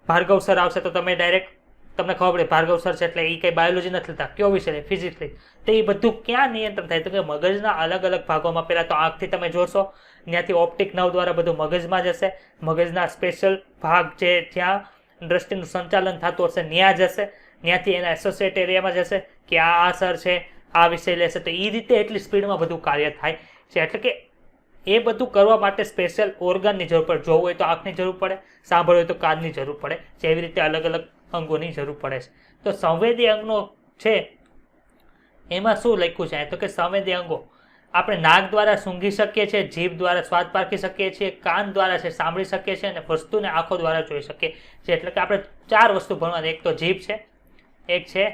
ભાર્ગવ સર આવશે તો તમે ડાયરેક્ટ તમને ખબર પડે ભાર્ગવ સર છે એટલે એ કંઈ બાયોલોજી નથી લેતા, કયો વિષય લે, ફિઝિક્સ લે. તો એ બધું ક્યાં નિયંત્રણ થાય તો કે મગજના અલગ અલગ ભાગોમાં. પહેલાં તો આંખથી તમે જોશો, ત્યાંથી ઓપ્ટિક નર્વ દ્વારા બધું મગજમાં જશે, મગજના સ્પેશિયલ ભાગ છે જ્યાં દ્રષ્ટિનું સંચાલન થતું હશે ત્યાં જશે, ત્યાંથી એના એસોસિએટ એરિયામાં જશે કે આ સર છે, આ વિષય લેશે. તો એ રીતે એટલી સ્પીડમાં બધું કાર્ય થાય છે. એટલે કે એ બધું કરવા માટે સ્પેશિયલ ઓર્ગનની જરૂર પડે. જોવું હોય તો આંખની જરૂર પડે, સાંભળવું હોય તો કાનની જરૂર પડે, જેવી રીતે અલગ અલગ અંગોની જરૂર પડે છે. તો સંવેદી અંગનો છે એમાં શું લખ્યું છે તો કે સંવેદી અંગો આપણે નાક દ્વારા સૂંઘી શકીએ છીએ, જીભ દ્વારા સ્વાદ પારખી શકીએ છીએ, કાન દ્વારા છે સાંભળી શકીએ છીએ અને વસ્તુને આંખો દ્વારા જોઈ શકીએ છીએ. એટલે કે આપણે 4 વસ્તુ ભણવાની. એક તો જીભ છે, એક છે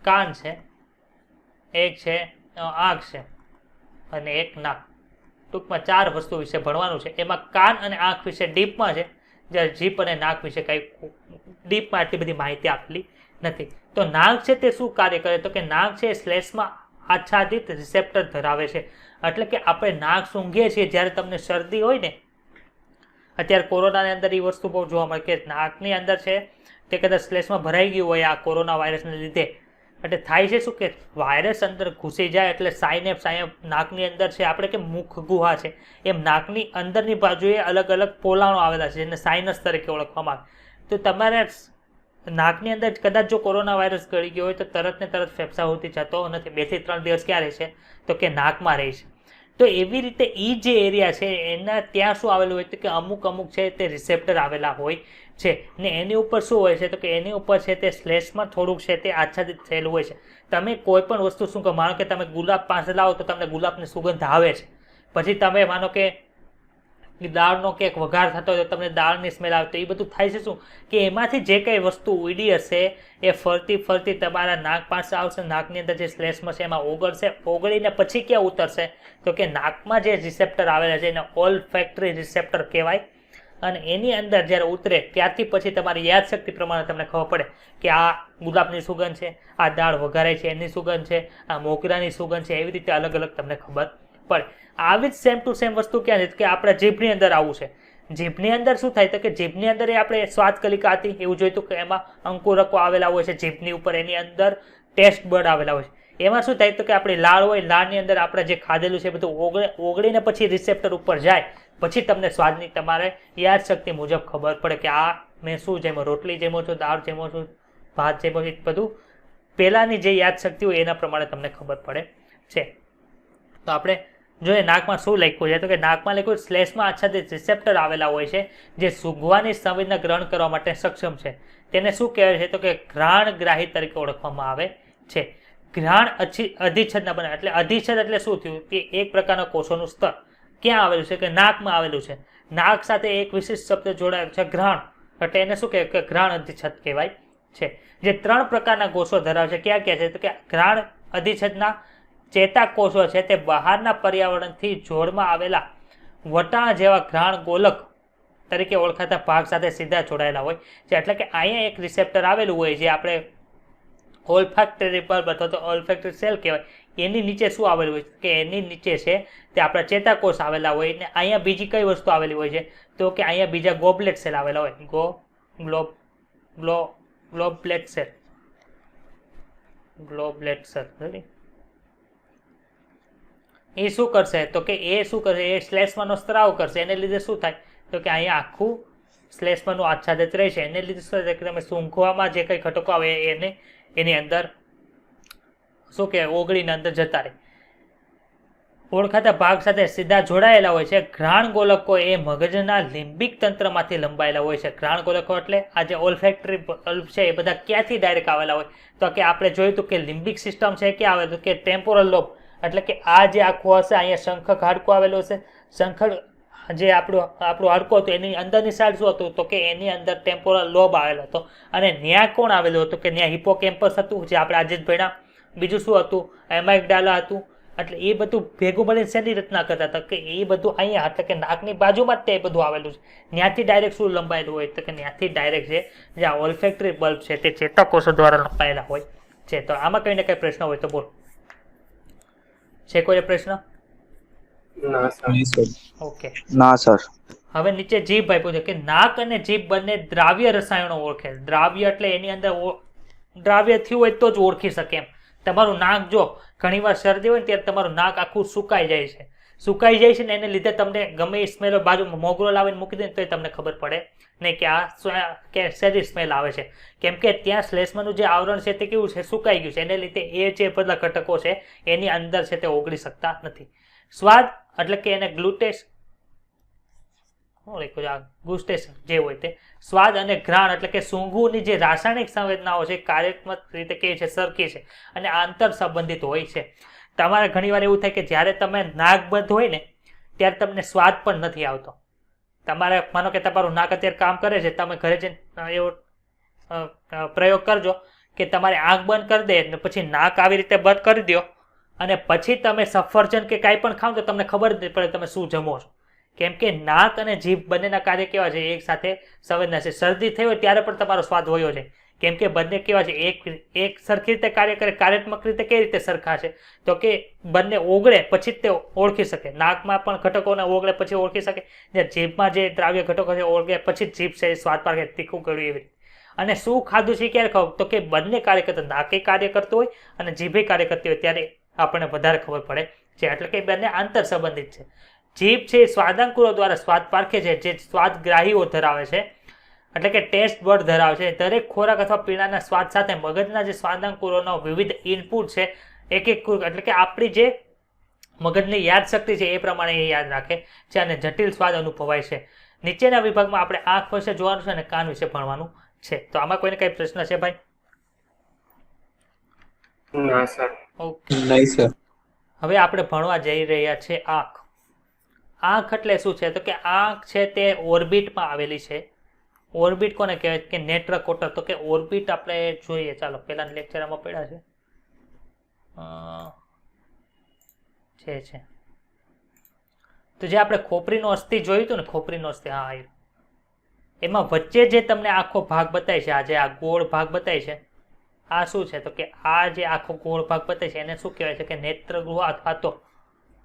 કાન છે, એક છે આંખ છે અને એક નાક. ટૂંકમાં 4 વસ્તુ વિશે ભણવાનું છે. એમાં કાન અને આંખ વિશે ડીપમાં છે, જ્યારે જીભ અને નાક વિશે કંઈ ડીપમાં એટલી બધી માહિતી આપેલી નથી. તો નાક છે તે શું કાર્ય કરે તો કે નાક છે શ્લેષમાં આચ્છાદિત રિસેપ્ટર ધરાવે છે. એટલે કે આપણે નાક સૂંઘીએ છીએ જ્યારે તમને શરદી હોય ને, અત્યારે કોરોનાની અંદર એ વસ્તુ બહુ જોવા મળે કે નાકની અંદર છે તે કદાચ શ્લેષમાં ભરાઈ ગયું હોય આ કોરોના વાયરસને લીધે. એટલે થાય છે શું કે વાયરસ અંદર ઘૂસી જાય એટલે સાયનેપ્સ અહીંયા નાકની અંદર છે, આપણે કે મુખ ગુહા છે એમ નાકની અંદરની બાજુએ અલગ અલગ પોલાણો આવેલા છે જેને સાઇનસ તરીકે ઓળખવામાં આવે. તો તમારે નાકની અંદર કદાચ જો કોરોના વાયરસ ગળી ગયો હોય તો તરત ને તરત ફેફસા સુધી જતો નથી. 2 થી 3 દિવસ ક્યાં રહે છે તો કે નાકમાં રહે છે. તો એવી રીતે એ જે એરિયા છે એના ત્યાં શું આવેલું હોય તો કે અમુક છે તે રિસેપ્ટર આવેલા હોય છે ને એની ઉપર શું હોય છે તો કે એની ઉપર છે તે શ્લેષમાં થોડુંક છે તે આચ્છાદિત થયેલું હોય છે. તમે કોઈ પણ વસ્તુ શું કહો, માનો કે તમે ગુલાબ પાસે લાવો તો તમને ગુલાબની સુગંધ આવે છે, પછી તમે માનો કે દાળનો કેક વઘાર થતો હોય તો તમને દાળની સ્મેલ આવે. તો એ બધું થાય છે શું કે એમાંથી જે કંઈ વસ્તુ ઉડી હશે એ ફરતી તમારા નાક પાસે આવશે, નાકની અંદર જે શ્લેષમાં છે એમાં ઓગળશે, ઓગળીને પછી ક્યાં ઉતરશે તો કે નાકમાં જે રિસેપ્ટર આવેલા છે એને ઓલ્ફેક્ટરી રિસેપ્ટર કહેવાય. અને એની અંદર જ્યારે ઉતરે ત્યારથી પછી તમારી યાદશક્તિ પ્રમાણે તમને ખબર પડે કે આ ગુલાબની સુગંધ છે, આ દાળ વઘારાય છે એની સુગંધ છે, આ મોગરાની સુગંધ છે. એવી રીતે અલગ અલગ તમને ખબર પડે. આવી જ સેમ ટુ સેમ વસ્તુ ક્યાં છે કે આપણા જીભની અંદર આવું છે. જીભની અંદર શું થાય તો કે જીભની અંદર એ આપણે સ્વાદ કલિકા હતી એવું જોઈતું કે એમાં અંકુરકો આવેલા હોય છે જીભની ઉપર, એની અંદર ટેસ્ટ બર્ડ આવેલા હોય છે. એમાં શું થાય તો કે આપણી લાળ હોય, લાળની અંદર આપણે જે ખાધેલું છે બધું ઓગળીને પછી રિસેપ્ટર ઉપર જાય, પછી તમને સ્વાદની તમારે યાદશક્તિ મુજબ ખબર પડે કે આ મેં શું જેમાં રોટલી જેમો છું, દાળ જેમો છું, ભાત જેમો છું, બધું પહેલાંની જે યાદશક્તિ હોય એના પ્રમાણે તમને ખબર પડે છે. તો આપણે જોઈએ નાકમાં શું લખ્યું છે તો કે નાકમાં લખ્યું શ્લેષમાં આચ્છાદિત રિસેપ્ટર આવેલા હોય છે જે સૂંઘવાની સંવેદના ગ્રહણ કરવા માટે સક્ષમ છે. તેને શું કહેવાય છે તો કે ઘ્રાણગ્રાહી તરીકે ઓળખવામાં આવે છે. ઘ્રાણ અધિચ્છદના બને એટલે અધિચ્છદ એટલે શું થયું કે એક પ્રકારના કોષોનું સ્તર ક્યાં આવેલું છે કે નાકમાં આવેલું છે. નાક સાથે એક વિશિષ્ટ શબ્દ જોડાયેલો છે ઘ્રાણ, એટલે એને શું કહેવાય કે ઘ્રાણ અધિચ્છદ કહેવાય છે. જે 3 પ્રકારના કોષો ધરાવે છે. ક્યાં ક્યાં છે તો કે ઘ્રાણ અધિચ્છદના ચેતાકોષો છે તે બહારના પર્યાવરણથી જોડમાં આવેલા વટાણા જેવા ઘ્રાણ ગોલક તરીકે ઓળખાતા ભાગ સાથે સીધા જોડાયેલા હોય છે. એટલે કે અહીંયા એક રિસેપ્ટર આવેલું હોય જે આપણે ઓલ્ફેક્ટરી બલ્બ અથવા તો ઓલ્ફેક્ટરી સેલ કહેવાય. એની નીચે શું આવેલું હોય કે એની નીચે છે તે આપણા ચેતાકોષ આવેલા હોય ને અહીંયા બીજી કઈ વસ્તુ આવેલી હોય છે તો કે અહીંયા બીજા ગોબલેટ સેલ આવેલા હોય. ગ્લોબલેટ સેલ એ શું કરશે તો કે એ શ્લેષ્માનો સ્ત્રાવ કરશે. એને લીધે શું થાય તો કે અહીંયા આખું શ્લેષ્માનું આચ્છાદિત રહેશે. એને લીધે શું થાય કે તમે સૂંઘવામાં જે કંઈ ઘટકો આવે એને એની અંદર શું કે ઓગળીને અંદર જતા રહે. ઓળખાતા ભાગ સાથે સીધા જોડાયેલા હોય છે. ઘ્રાણ ગોલકો એ મગજના લિમ્બિક તંત્રમાંથી લંબાયેલા હોય છે. ઘ્રાણ ગોલકો એટલે આ જે ઓલ્ફેક્ટરી બલ્બ છે એ બધા ક્યાંથી ડાયરેક્ટ આવેલા હોય તો કે આપણે જોયું હતું કે લિમ્બિક સિસ્ટમ છે ક્યાં આવેલું કે ટેમ્પોરલ લોબ. એટલે કે આ જે આખું હશે અહીંયા શંખક હાડકું આવેલું હશે. શંખક જે આપણું હાડકું હતું એની અંદરની સાઈડ શું હતું તો કે એની અંદર ટેમ્પોરલ લોબ આવેલો હતો. અને ન્યા કોણ આવેલું હતું કે ન્યા હિપોકેમ્પસ હતું જે આપણે આજે જ ભણ્યા. બીજું શું હતું એમાઇગડાલા હતું. એટલે એ બધું ભેગું મળીને શેની રચના કરતા હતા કે એ બધું અહીંયા એટલે કે નાકની બાજુમાં જ તે બધું આવેલું છે. ત્યાંથી ડાયરેક્ટ શું લંબાયેલું હોય તો કે ત્યાંથી ડાયરેક્ટ છે જે આ ઓલ્ફેક્ટરી બલ્બ છે તે ચેતાકોષો દ્વારા લંબાયેલા હોય છે. તો આમાં કઈ ને કઈ પ્રશ્ન હોય તો બોલ. છે કોઈ પ્રશ્ન? ઓકે ના સર. હવે નીચે જીભ આપ્યું છે કે નાક અને જીભ બંને દ્રાવ્ય રસાયણો ઓળખે. દ્રાવ્ય એટલે એની અંદર દ્રાવ્ય થયું હોય તો જ ઓળખી શકે એમ. તમારું નાક જો ઘણીવાર શરદી હોય ને ત્યારે તમારું નાક આખું સુકાઈ જાય છે ને એને લીધે તમને ગમે એ સ્મેલ બાજુમાં મોગરો લાવીને મૂકી દે તો તમને ખબર પડે નહીં કે આ કે શેની સ્મેલ આવે છે. કેમ કે ત્યાં શ્લેષ્માનું જે આવરણ છે તે કેવું છે સુકાઈ ગયું છે. એને લીધે એ જે બધા ઘટકો છે એની અંદર છે તે ઓગળી શકતા નથી. સ્વાદ એટલે કે એને ગ્લુટેસ જે હોય તે સ્વાદ અને ઘ્રાણ એટલે કે સૂંઘવાની જે રાસાયણિક સંવેદનાઓ છે કાર્યાત્મક રીતે કેવી છે સરખી છે અને આંતર સંબંધિત હોય છે. તમારે ઘણીવાર એવું થાય કે જ્યારે તમે નાક બંધ હોય ને ત્યારે તમને સ્વાદ પણ નથી આવતો. તમારે માનો કે તમારું નાક અત્યારે કામ કરે છે, તમે ઘરે જઈને એવો પ્રયોગ કરજો કે તમારે આંખ બંધ કરી દે ને પછી નાક આવી રીતે બંધ કરી દો અને પછી તમે સફરજન કે કાંઈ પણ ખાવ તો તમને ખબર જ નહીં પડે તમે શું જમો છો. કેમ કે નાક અને જીભ બંનેના કાર્ય કેવા છે એક સાથે સંવેદના છે. શરદી થઈ હોય ત્યારે પણ તમારો સ્વાદ હોયો છે. કેમ કે બંને કેવા છે એક સરખી રીતે કાર્ય કરે. કાર્યાત્મક રીતે કઈ રીતે સરખા છે તો કે બંને ઓગળે પછી જ તે ઓળખી શકે. નાકમાં પણ ઘટકોને ઓગળે પછી ઓળખી શકે. જે જીભમાં જે દ્રાવ્ય ઘટકો છે ઓળગે પછી જ જીભ છે સ્વાદ પાકે તીખું કર્યું એવી રીતે. અને શું ખાધું છે ક્યારે ખાવું તો કે બંને કાર્ય કરતા નાકે કાર્ય કરતું હોય અને જીભે કાર્ય કરતી હોય ત્યારે આપણને વધારે ખબર પડે છે. એટલે કે બંને આંતર સંબંધિત છે. જીભ છે સ્વાદાંકુરો દ્વારા સ્વાદ પારખે છે જે સ્વાદગ્રાહીઓ ધરાવે છે એટલે કે ટેસ્ટ બડ ધરાવે છે. દરેક ખોરાક અથવા પીણાના સ્વાદ સાથે મગજના જે સ્વાદાંકુરોનો વિવિધ ઇનપુટ છે એક એટલે કે આપણી જે મગજની યાદશક્તિ છે એ પ્રમાણે એ યાદ રાખે છે અને જટિલ સ્વાદ અનુભવાય છે. નીચેના વિભાગમાં આપણે આંખ વિશે જોવાનું છે અને કાન વિશે ભણવાનું છે. તો આમાં કોઈને કઈ પ્રશ્ન છે ભાઈ? ના સર. ઓકે નહીં સર. હવે આપણે ભણવા જઈ રહ્યા છે આંખ. આંખ એટલે શું છે તો કે આંખ છે તે ઓર્બિટમાં આવેલી છે. ઓર્બિટ કોને કહેવાય કે નેત્રકોટર. તો કે ઓર્બિટ આપણે જોઈએ. ચાલો પહેલા લેક્ચરમાં પડ્યા છે તો જે આપણે ખોપરીનો અસ્થિ જોયું હતું ને ખોપરીનો અસ્થિ હા એમાં વચ્ચે જે તમને આખો ભાગ બતાય છે આ જે આ ગોળ ભાગ બતાય છે આ શું છે તો કે આ જે આખો ગોળ ભાગ બતાય છે એને શું કહેવાય છે કે નેત્રગૃહ અથવા તો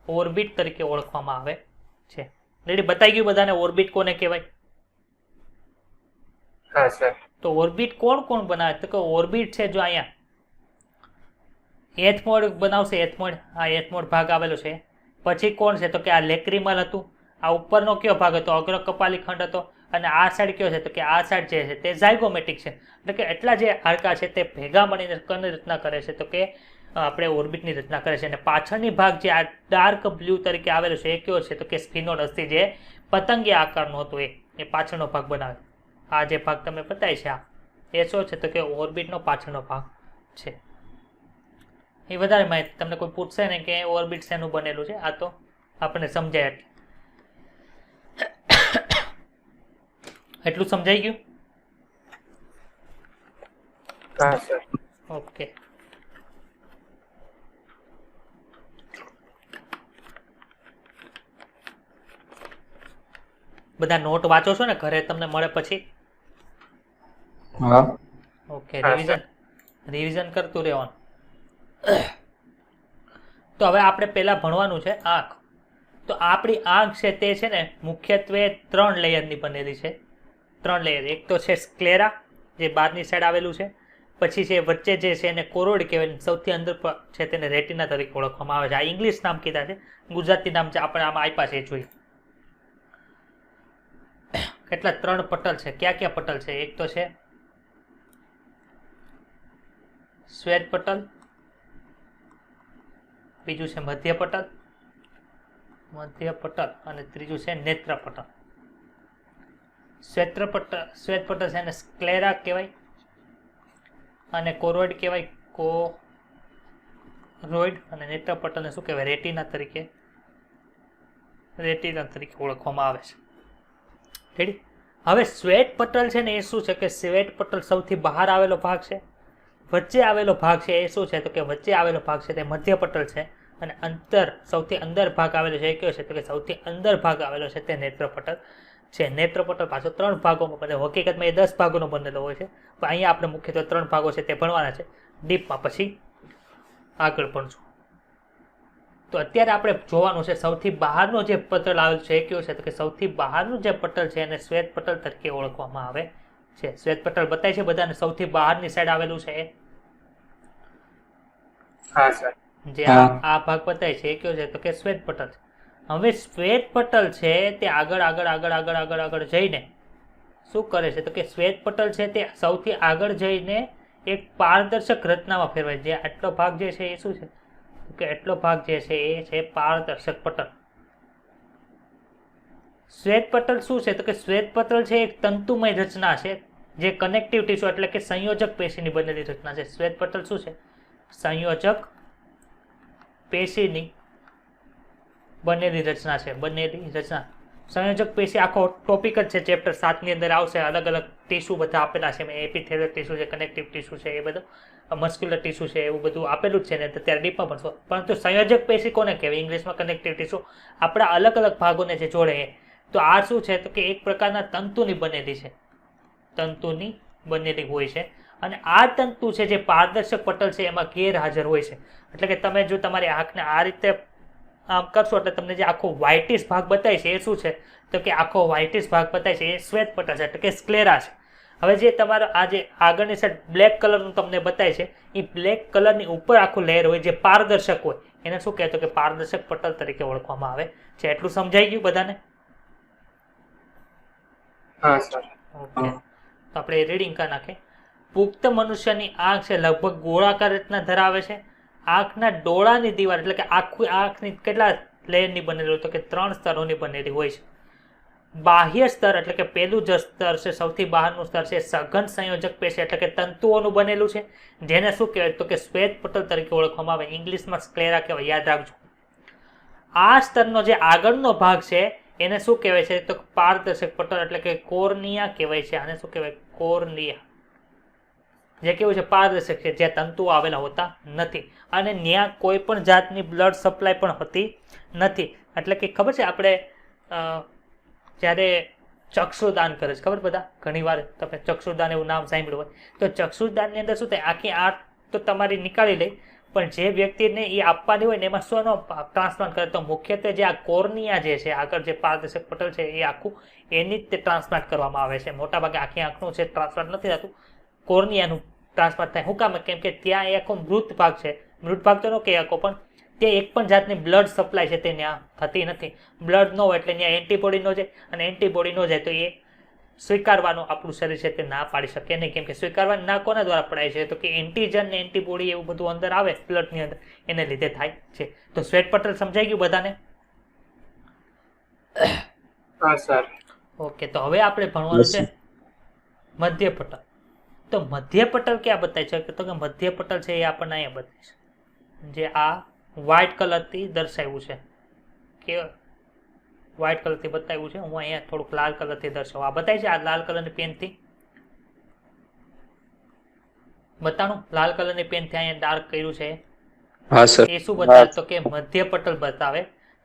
ઓર્બિટ તરીકે ઓળખવામાં આવે છે. રેડી બતાઈ ગયું બધાને ઓર્બિટ કોને કહેવાય? હા સર. તો ઓર્બિટ કોણ બનાવે તો કે ઓર્બિટ છે જો અહીંયા એથમોડ બનાવશે. એથમોડ ભાગ આવેલો છે. પછી કોણ છે તો કે આ લેક્રિમલ હતું. આ ઉપરનો કયો ભાગ હતો? અગ્ર કપાલી ખંડ હતો. અને આ સાઈડ કયો છે તો કે આ સાઈડ જે છે તે ઝાયગોમેટિક છે. એટલે કે એટલા જે હાડકા છે તે ભેગા મળીને કણની રચના કરે છે તો કે આપણે ઓર્બિટની રચના કરે છે. અને પાછળની ભાગ જે આ ડાર્ક બ્લુ તરીકે આવેલો છે એ કયો છે તો કે સ્ફિનોડ અસ્થિ જે પતંગિયા આકારનો હતો એ પાછળનો ભાગ બનાવે. આ જે ભાગ તમે બતાય છે આ એ શું છે તો કે ઓર્બિટનો પાછળનો ભાગ છે. એ વધારે માહિતી તમને કોઈ પૂછશે ને કે ઓર્બિટ શેનું બનેલું છે આ તો આપણને સમજાય એટલું સમજાઈ ગયું? હા સર. ઓકે બધા નોટ વાંચો છો ને ઘરે, તમને મળે પછી? હા. ઓકે, રિવિઝન કરતું રહેવાનું. તો હવે આપણે પહેલા ભણવાનું છે આંખ. તો આપણી આંખ છે તે છે ને મુખ્યત્વે 3 લેયરની બનેલી છે. 3 લેયર. એક તો છે સ્ક્લેરા, જે બહારની સાઈડ આવેલું છે. પછી છે વચ્ચે જે છે એને કોરોઇડ કહેવાય, સૌથી અંદર છે તેને રેટિના તરીકે ઓળખવામાં આવે છે. આ ઇંગ્લિશ નામ કીધા છે, ગુજરાતી નામ છે આપણે આમાં આપ્યા છે, જોઈએ. કેટલા 3 પટલ છે. ક્યાં ક્યાં પટલ છે? એક તો છે શ્વેત પટલ, બીજું છે મધ્ય પટલ અને ત્રીજું છે નેત્ર પટલ. શ્વેત પટલ છે એને સ્ક્લેરા કહેવાય અને કોરોઇડ કહેવાય, કોરોઇડ. અને નેત્ર પટલને શું કહેવાય? રેટિના તરીકે ઓળખવામાં આવે છે. રેડી? હવે શ્વેત પટલ છે ને એ શું છે કે શ્વેત પટલ સૌથી બહાર આવેલો ભાગ છે. વચ્ચે આવેલો ભાગ છે એ શું છે તો કે વચ્ચે આવેલો ભાગ છે તે મધ્ય પટલ છે. અને સૌથી અંદર ભાગ આવેલો છે એ કયો છે તો કે સૌથી અંદર ભાગ આવેલો છે તે નેત્ર પટલ છે. નેત્ર પટલ પાછો 3 ભાગોમાં બને. હકીકતમાં એ 10 ભાગોનો બનેલો હોય છે, પણ અહીંયા આપણે મુખ્યત્વે 3 ભાગો છે તે ભણવાના છે. ડીપમાં પછી આગળ ભણશું. તો અત્યારે આપણે જોવાનું છે સૌથી બહારનો જે પટલ આવેલો છે એ કયો છે તો કે સૌથી બહારનું જે પટલ છે એને શ્વેત પટલ તરીકે ઓળખવામાં આવે છે. શ્વેત પટલ બતાય છે બધાને, સૌથી બહારની સાઈડ આવેલું છે એ? હા સર. જે આ ભાગ બતાય છે એ કયો છે તો કે શ્વેત પટલ છે. હવે શ્વેત પટલ છે તે આગળ જઈને શું કરે છે તો કે શ્વેત પટલ છે તે સૌથી આગળ જઈને એક પારદર્શક રચનામાં ફેરવાય. જે આટલો ભાગ જે છે એ શું છે કે એટલો ભાગ જે છે એ છે પારદર્શક પટલ. શ્વેત પટલ શું છે તો કે શ્વેત પટલ છે એક તંતુમય રચના છે, જે કનેક્ટિવ ટીસ્યુ એટલે કે સંયોજક પેશીની બનેલી રચના છે. શ્વેત પટલ શું છે? સંયોજક પેશીની બનેલી રચના છે. સંયોજક પેશી આખો ટોપિક જ છે, ચેપ્ટર 7 ની અંદર આવશે. અલગ અલગ ટીસ્યુ બધા આપેલા છે. એપિથેલિયલ ટીસ્યુ છે, કનેક્ટિવ ટીસ્યુ છે, એ બધું મસ્ક્યુલર ટીસ્યુ છે, એવું બધું આપેલું જ છે ને અત્યારે ડીપમાં ભણશો. પરંતુ સંયોજક પેશી કોને કહેવાય? ઇંગ્લિશમાં કનેક્ટિવ ટીસ્યુ. આપણા અલગ અલગ ભાગોને જે જોડે. તો આ શું છે તો કે એક પ્રકારના તંતુની બનેલી છે, તંતુની બનેલી હોય છે. અને આ તંતુ છે જે પારદર્શક પટલ છે એમાં ગેરહાજર હોય છે. એટલે કે તમે જો તમારી આંખને આ રીતે આમ કરશો એટલે તમને જે આખો વ્હાઇટિશ ભાગ બતાય છે એ શું છે તો કે આખો વ્હાઇટિશ ભાગ બતાય છે એ શ્વેત પટલ છે, એટલે કે સ્ક્લેરા છે. હવે જે તમારો આ જે આગળની સાઈડ બ્લેક કલરનું તમને બતાય છે એ બ્લેક કલરની ઉપર આખું લેયર હોય જે પારદર્શક હોય એને શું કહેતો કે પારદર્શક પટલ તરીકે ઓળખવામાં આવે છે. એટલું સમજાઈ ગયું બધાને? હા સર. ઓકે, તો આપણે રીડિંગ કરી નાખીએ. પુખ્ત મનુષ્યની આંખ છે લગભગ ગોળાકાર રચના ધરાવે છે. આંખના ડોળાની દીવાલ એટલે કે આખી આંખની કેટલા લેયરની બનેલી હોય તો કે 3 સ્તરોની બનેલી હોય છે. બાહ્ય સ્તર એટલે કે પહેલું જ સ્તર છે, સૌથી બહારનું સ્તર છે સઘન સંયોજક પેશી એટલે કે તંતુઓનું બનેલું છે, જેને શું કહેવાય તો કે શ્વેત પટલ તરીકે ઓળખવામાં આવે. ઇંગ્લિશમાં સ્ક્લેરા કહેવાય, યાદ રાખજો. આ સ્તરનો જે આગળનો ભાગ છે એને શું કહેવાય છે તો પારદર્શક પટલ એટલે કે કોર્નિયા કહેવાય છે. આને શું કહેવાય? કોર્નિયા. જે કેવું છે? પારદર્શક છે, જ્યાં તંતુઓ આવેલા હોતા નથી અને ત્યાં કોઈ પણ જાતની બ્લડ સપ્લાય પણ હોતી નથી. એટલે કે ખબર છે આપણે જ્યારે ચક્ષુદાન કરે છે, ખબર બધા ઘણી વાર તમે ચક્ષુદાન એવું નામ સાંભળ્યું હોય, તો ચક્ષુદાનની અંદર શું થાય? આખી આંખ તો તમારી નીકાળી લે, પણ જે વ્યક્તિને એ આપવાની હોય ને એમાં શું ટ્રાન્સપ્લાન્ટ કરે તો મુખ્યત્વે જે આ કોર્નિયા જે છે આગળ જે પારદર્શક પટલ છે એ આખું એની જ તે ટ્રાન્સપ્લાન્ટ કરવામાં આવે છે. મોટાભાગે આખી આંખનું છે ટ્રાન્સપ્લાન્ટ નથી થતું, કોર્નિયાનું ટ્રાન્સપ્લાન્ટ થાય. શું કામ? કેમ કે ત્યાં એ આખો મૃત ભાગ છે. મૃત ભાગ તો ન કહી શકો, પણ તે એક પણ જાતની બ્લડ સપ્લાય છે તે ત્યાં થતી નથી. બ્લડ ન હોય એટલે ત્યાં એન્ટીબોડી ન જાય, અને એન્ટીબોડી ન જાય તો એ સ્વીકારવાનું આપણું શરીર છે તે ના પાડી શકે નહીં. કેમ કે સ્વીકારવાનું ના કોના દ્વારા પડાય છે તો કે એન્ટીજન ને એન્ટીબોડી એવું બધું અંદર આવે બ્લડની અંદર, એને લીધે થાય છે. તો શ્વેત પટલ સમજાઈ ગયું બધાને? હા સર. ઓકે, તો હવે આપણે ભણવાનું છે મધ્ય પટલ. તો મધ્ય પટલ ક્યાં બતાય છે તો કે મધ્ય પટલ છે એ આપણને અહીંયા બતાય છે, જે આ વ્હાઇટ કલરથી દર્શાવ્યું છે કે વ્હાઇટ કલરથી બતાવ્યું છે. હું અહીંયા થોડુંક લાલ કલરથી દર્શાવું. આ બતાય છે આ લાલ કલરની પેનથી બતાવું. લાલ કલરની પેનથી અહીંયા ડાર્ક કર્યું છે. હા સર. એ શું બતાવે તો કે મધ્ય પટલ બતાવે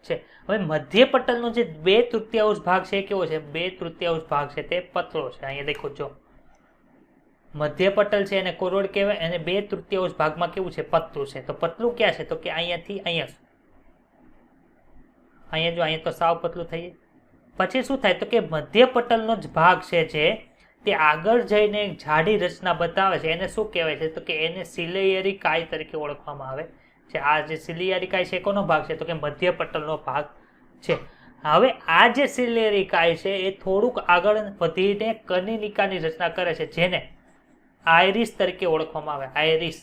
છે. હવે મધ્ય પટલનો જે 2/3 ભાગ છે એ કેવો છે? 2/3 ભાગ છે તે પતળો છે. અહીંયા દેખો જો મધ્ય પટલ છે એને કોરોડ કહેવાય, અને 2/3 ભાગમાં કેવું છે? પતલું છે. તો પતલું ક્યાં છે? તો કે અહીંયાથી અહીંયા જો અહીંયા તો સાવ પતલું થઈ જાય. પછી શું થાય? તો કે મધ્ય પટલનો જ ભાગ છે જે તે આગળ જઈને જાડી રચના બતાવે છે એને શું કહેવાય છે? તો કે એને સિલિયરી કાય તરીકે ઓળખવામાં આવે છે. આ જે સિલિયરી કાય છે કોનો ભાગ છે? તો કે મધ્ય પટલનો ભાગ છે. હવે આ જે સિલિયરી કાય છે એ થોડુંક આગળ વધીને કનિનિકાની રચના કરે છે જેને આઇરિસ તરીકે ઓળખવામાં આવે. આઇરિસ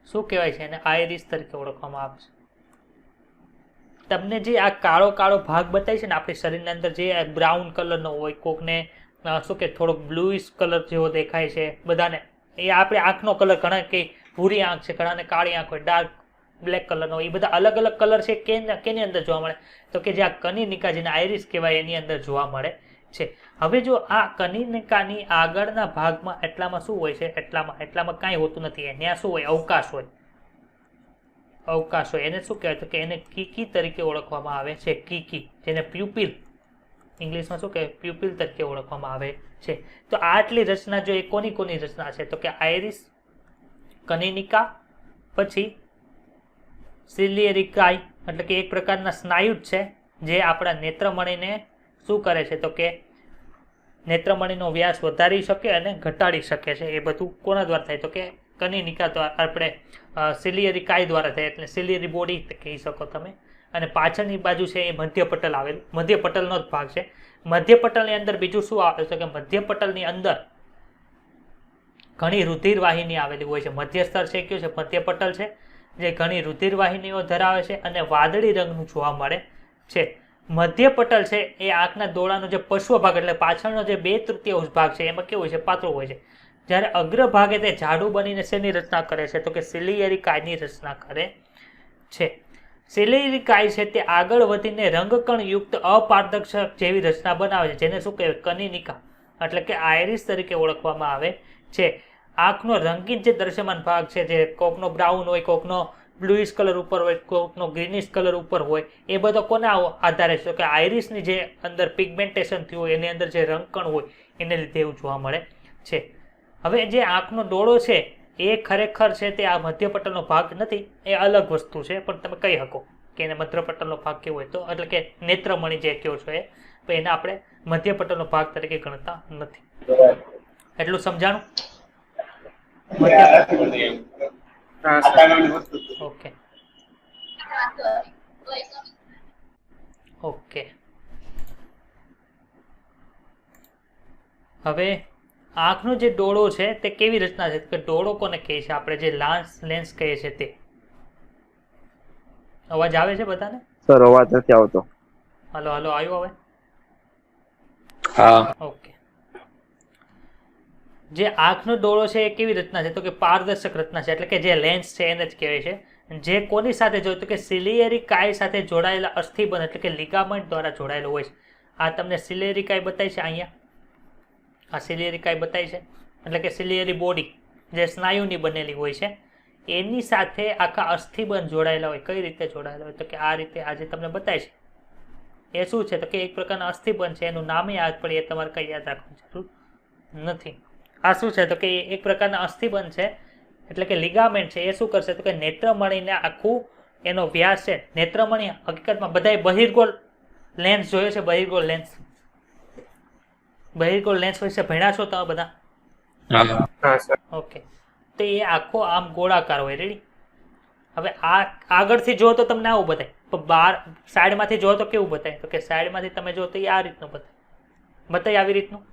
શું કહેવાય છે? એને આઇરિસ તરીકે ઓળખવામાં આવે છે. તમને જે આ કાળો કાળો ભાગ બતાવી છે ને આપણી શરીરની અંદર, જે બ્રાઉન કલરનો હોય, કોકને શું કે થોડોક બ્લુઇશ કલર જેવો દેખાય છે બધાને, એ આપણે આંખનો કલર, ઘણા કે ભૂરી આંખ છે, ઘણાને કાળી આંખ હોય, ડાર્ક બ્લેક કલરનો, એ બધા અલગ અલગ કલર છે. કેની અંદર જોવા મળે? તો કે જે આ કનિનિકા જેને આઇરિસ કહેવાય એની અંદર જોવા મળે છે. હવે જો આ કનિનિકાની આગળના ભાગમાં એટલામાં શું હોય છે? એટલામાં કાંઈ હોતું નથી. ત્યાં શું હોય? અવકાશ હોય. એને શું કહેવાય? તો કે એને કીકી તરીકે ઓળખવામાં આવે છે. કીકી, જેને પ્યુપિલ ઇંગ્લિશમાં શું કહેવાય? પ્યુપિલ તરીકે ઓળખવામાં આવે છે. તો આટલી રચના જો એ કોની રચના છે? તો કે આઇરિસ, કનિનિકા, પછી સિલિયરી કાય, એટલે કે એક પ્રકારના સ્નાયુ જ છે જે આપણા નેત્રમણીને શું કરે છે? તો કે નેત્રમણીનો વ્યાસ વધારી શકે અને ઘટાડી શકે છે. એ બધું કોના દ્વારા થાય? તો કે કનિનિકા દ્વારા, આપણે સિલિયરી કાય દ્વારા થાય, એટલે સિલિયરી બોડી કહી શકો તમે. અને પાછળની બાજુ છે એ મધ્ય પટલ આવેલું, મધ્ય પટલનો જ ભાગ છે. મધ્ય પટલની અંદર બીજું શું આવે છે? કે મધ્ય પટલની અંદર ઘણી રુધિર વાહિની આવેલી હોય છે. મધ્ય સ્તર છે કયું છે? મધ્ય પટલ છે, જે ઘણી રુધિર વાહિનીઓ ધરાવે છે અને વાદળી રંગનું જોવા મળે છે. મધ્ય પટલ છે એ આંખના ડોળાનો જે પશ્વ ભાગ, એટલે પાછળનો જે 2/3 ભાગ છે એમાં કેવું હોય છે? પાતળું હોય છે. જ્યારે અગ્રભાગે તે જાડું બનીને શેની રચના કરે છે? તો કે સિલિયરી કાયની રચના કરે છે. સિલિયરી કાય છે તે આગળ વધીને રંગકણ યુક્ત અપારદર્શક જેવી રચના બનાવે છે, જેને શું કહેવાય? કનિનિકા, એટલે કે આઇરિસ તરીકે ઓળખવામાં આવે છે. આંખનો રંગીન જે દ્રશ્યમાન ભાગ છે, જે કોકનો બ્રાઉન હોય, કોકનો બ્લુઇશ કલર ઉપર હોય, કોકનો ગ્રીનિશ કલર ઉપર હોય, એ બધો કોના આધારે છે? તો કે આઇરિસની જે અંદર પિગમેન્ટેશન થયું હોય એની અંદર જે રંગકણ હોય એને લીધે એવું જોવા મળે છે. હવે જે આંખનો ડોળો છે એ ખરેખર છે તે આ મધ્ય પટલનો ભાગ નથી, એ અલગ વસ્તુ છે, પણ તમે કહી શકો કે એને મધ્ય પટલનો ભાગ કેવો હોય? તો એટલે કે નેત્રમણી જે કહો છો એ, એને આપણે મધ્ય પટલનો ભાગ તરીકે ગણતા નથી. એટલું સમજાણું? Okay okay. હવે આંખનો જે ડોળો છે તે કેવી રચના છે? કે ડોળો કોને કહે છે? આપણે જે લેન્સ કહીએ છીએ તે. અવાજ આવે છે બધાને? સર અવાજ નથી આવતો. હાલો આવ્યો હવે? હા. ઓકે. જે આંખનો ડોળો છે એ કેવી રચના છે? તો કે પારદર્શક રચના છે, એટલે કે જે લેન્સ છે એને જ કહેવાય છે. જે કોની સાથે જોયું? તો કે સિલિયરી કાય સાથે જોડાયેલા અસ્થિબંધ, એટલે કે લિગામેન્ટ દ્વારા જોડાયેલો હોય છે. આ તમને સિલિયરી કાય બતાવી છે અહીંયા, આ સિલિયરી કાય બતાવી છે, એટલે કે સિલિયરી બોડી જે સ્નાયુની બનેલી હોય છે એની સાથે આખા અસ્થિબંધ જોડાયેલા હોય. કઈ રીતે જોડાયેલા હોય? તો કે આ રીતે આજે તમને બતાવી છે. એ શું છે? તો કે એક પ્રકારના અસ્થિબંધ છે, એનું નામે યાદ પડે એ તમારે કઈ યાદ રાખવાની જરૂર નથી. આ શું છે? તો કે એક પ્રકારના અસ્થિબંધ છે, એટલે કે લિગામેન્ટ છે. એ શું કરશે? તો કે નેત્રમણીને આખું એનો વ્યાસ છે. નેત્રમણી હકીકતમાં બધાએ બહિર્ગોળ લેન્સ જોયો છે? બહિર્ગોળ લેન્સ વિશે ભણ્યા છો તમે બધા? ઓકે. તો એ આખો આમ ગોળાકાર હોય. રેડી? હવે આ આગળથી જો તો તમને આવું બતાય, પણ બહાર સાઈડમાંથી જો તો કેવું બતાય? તો કે સાઈડમાંથી તમે જો તો એ આ રીતનું બતાય આવી રીતનું.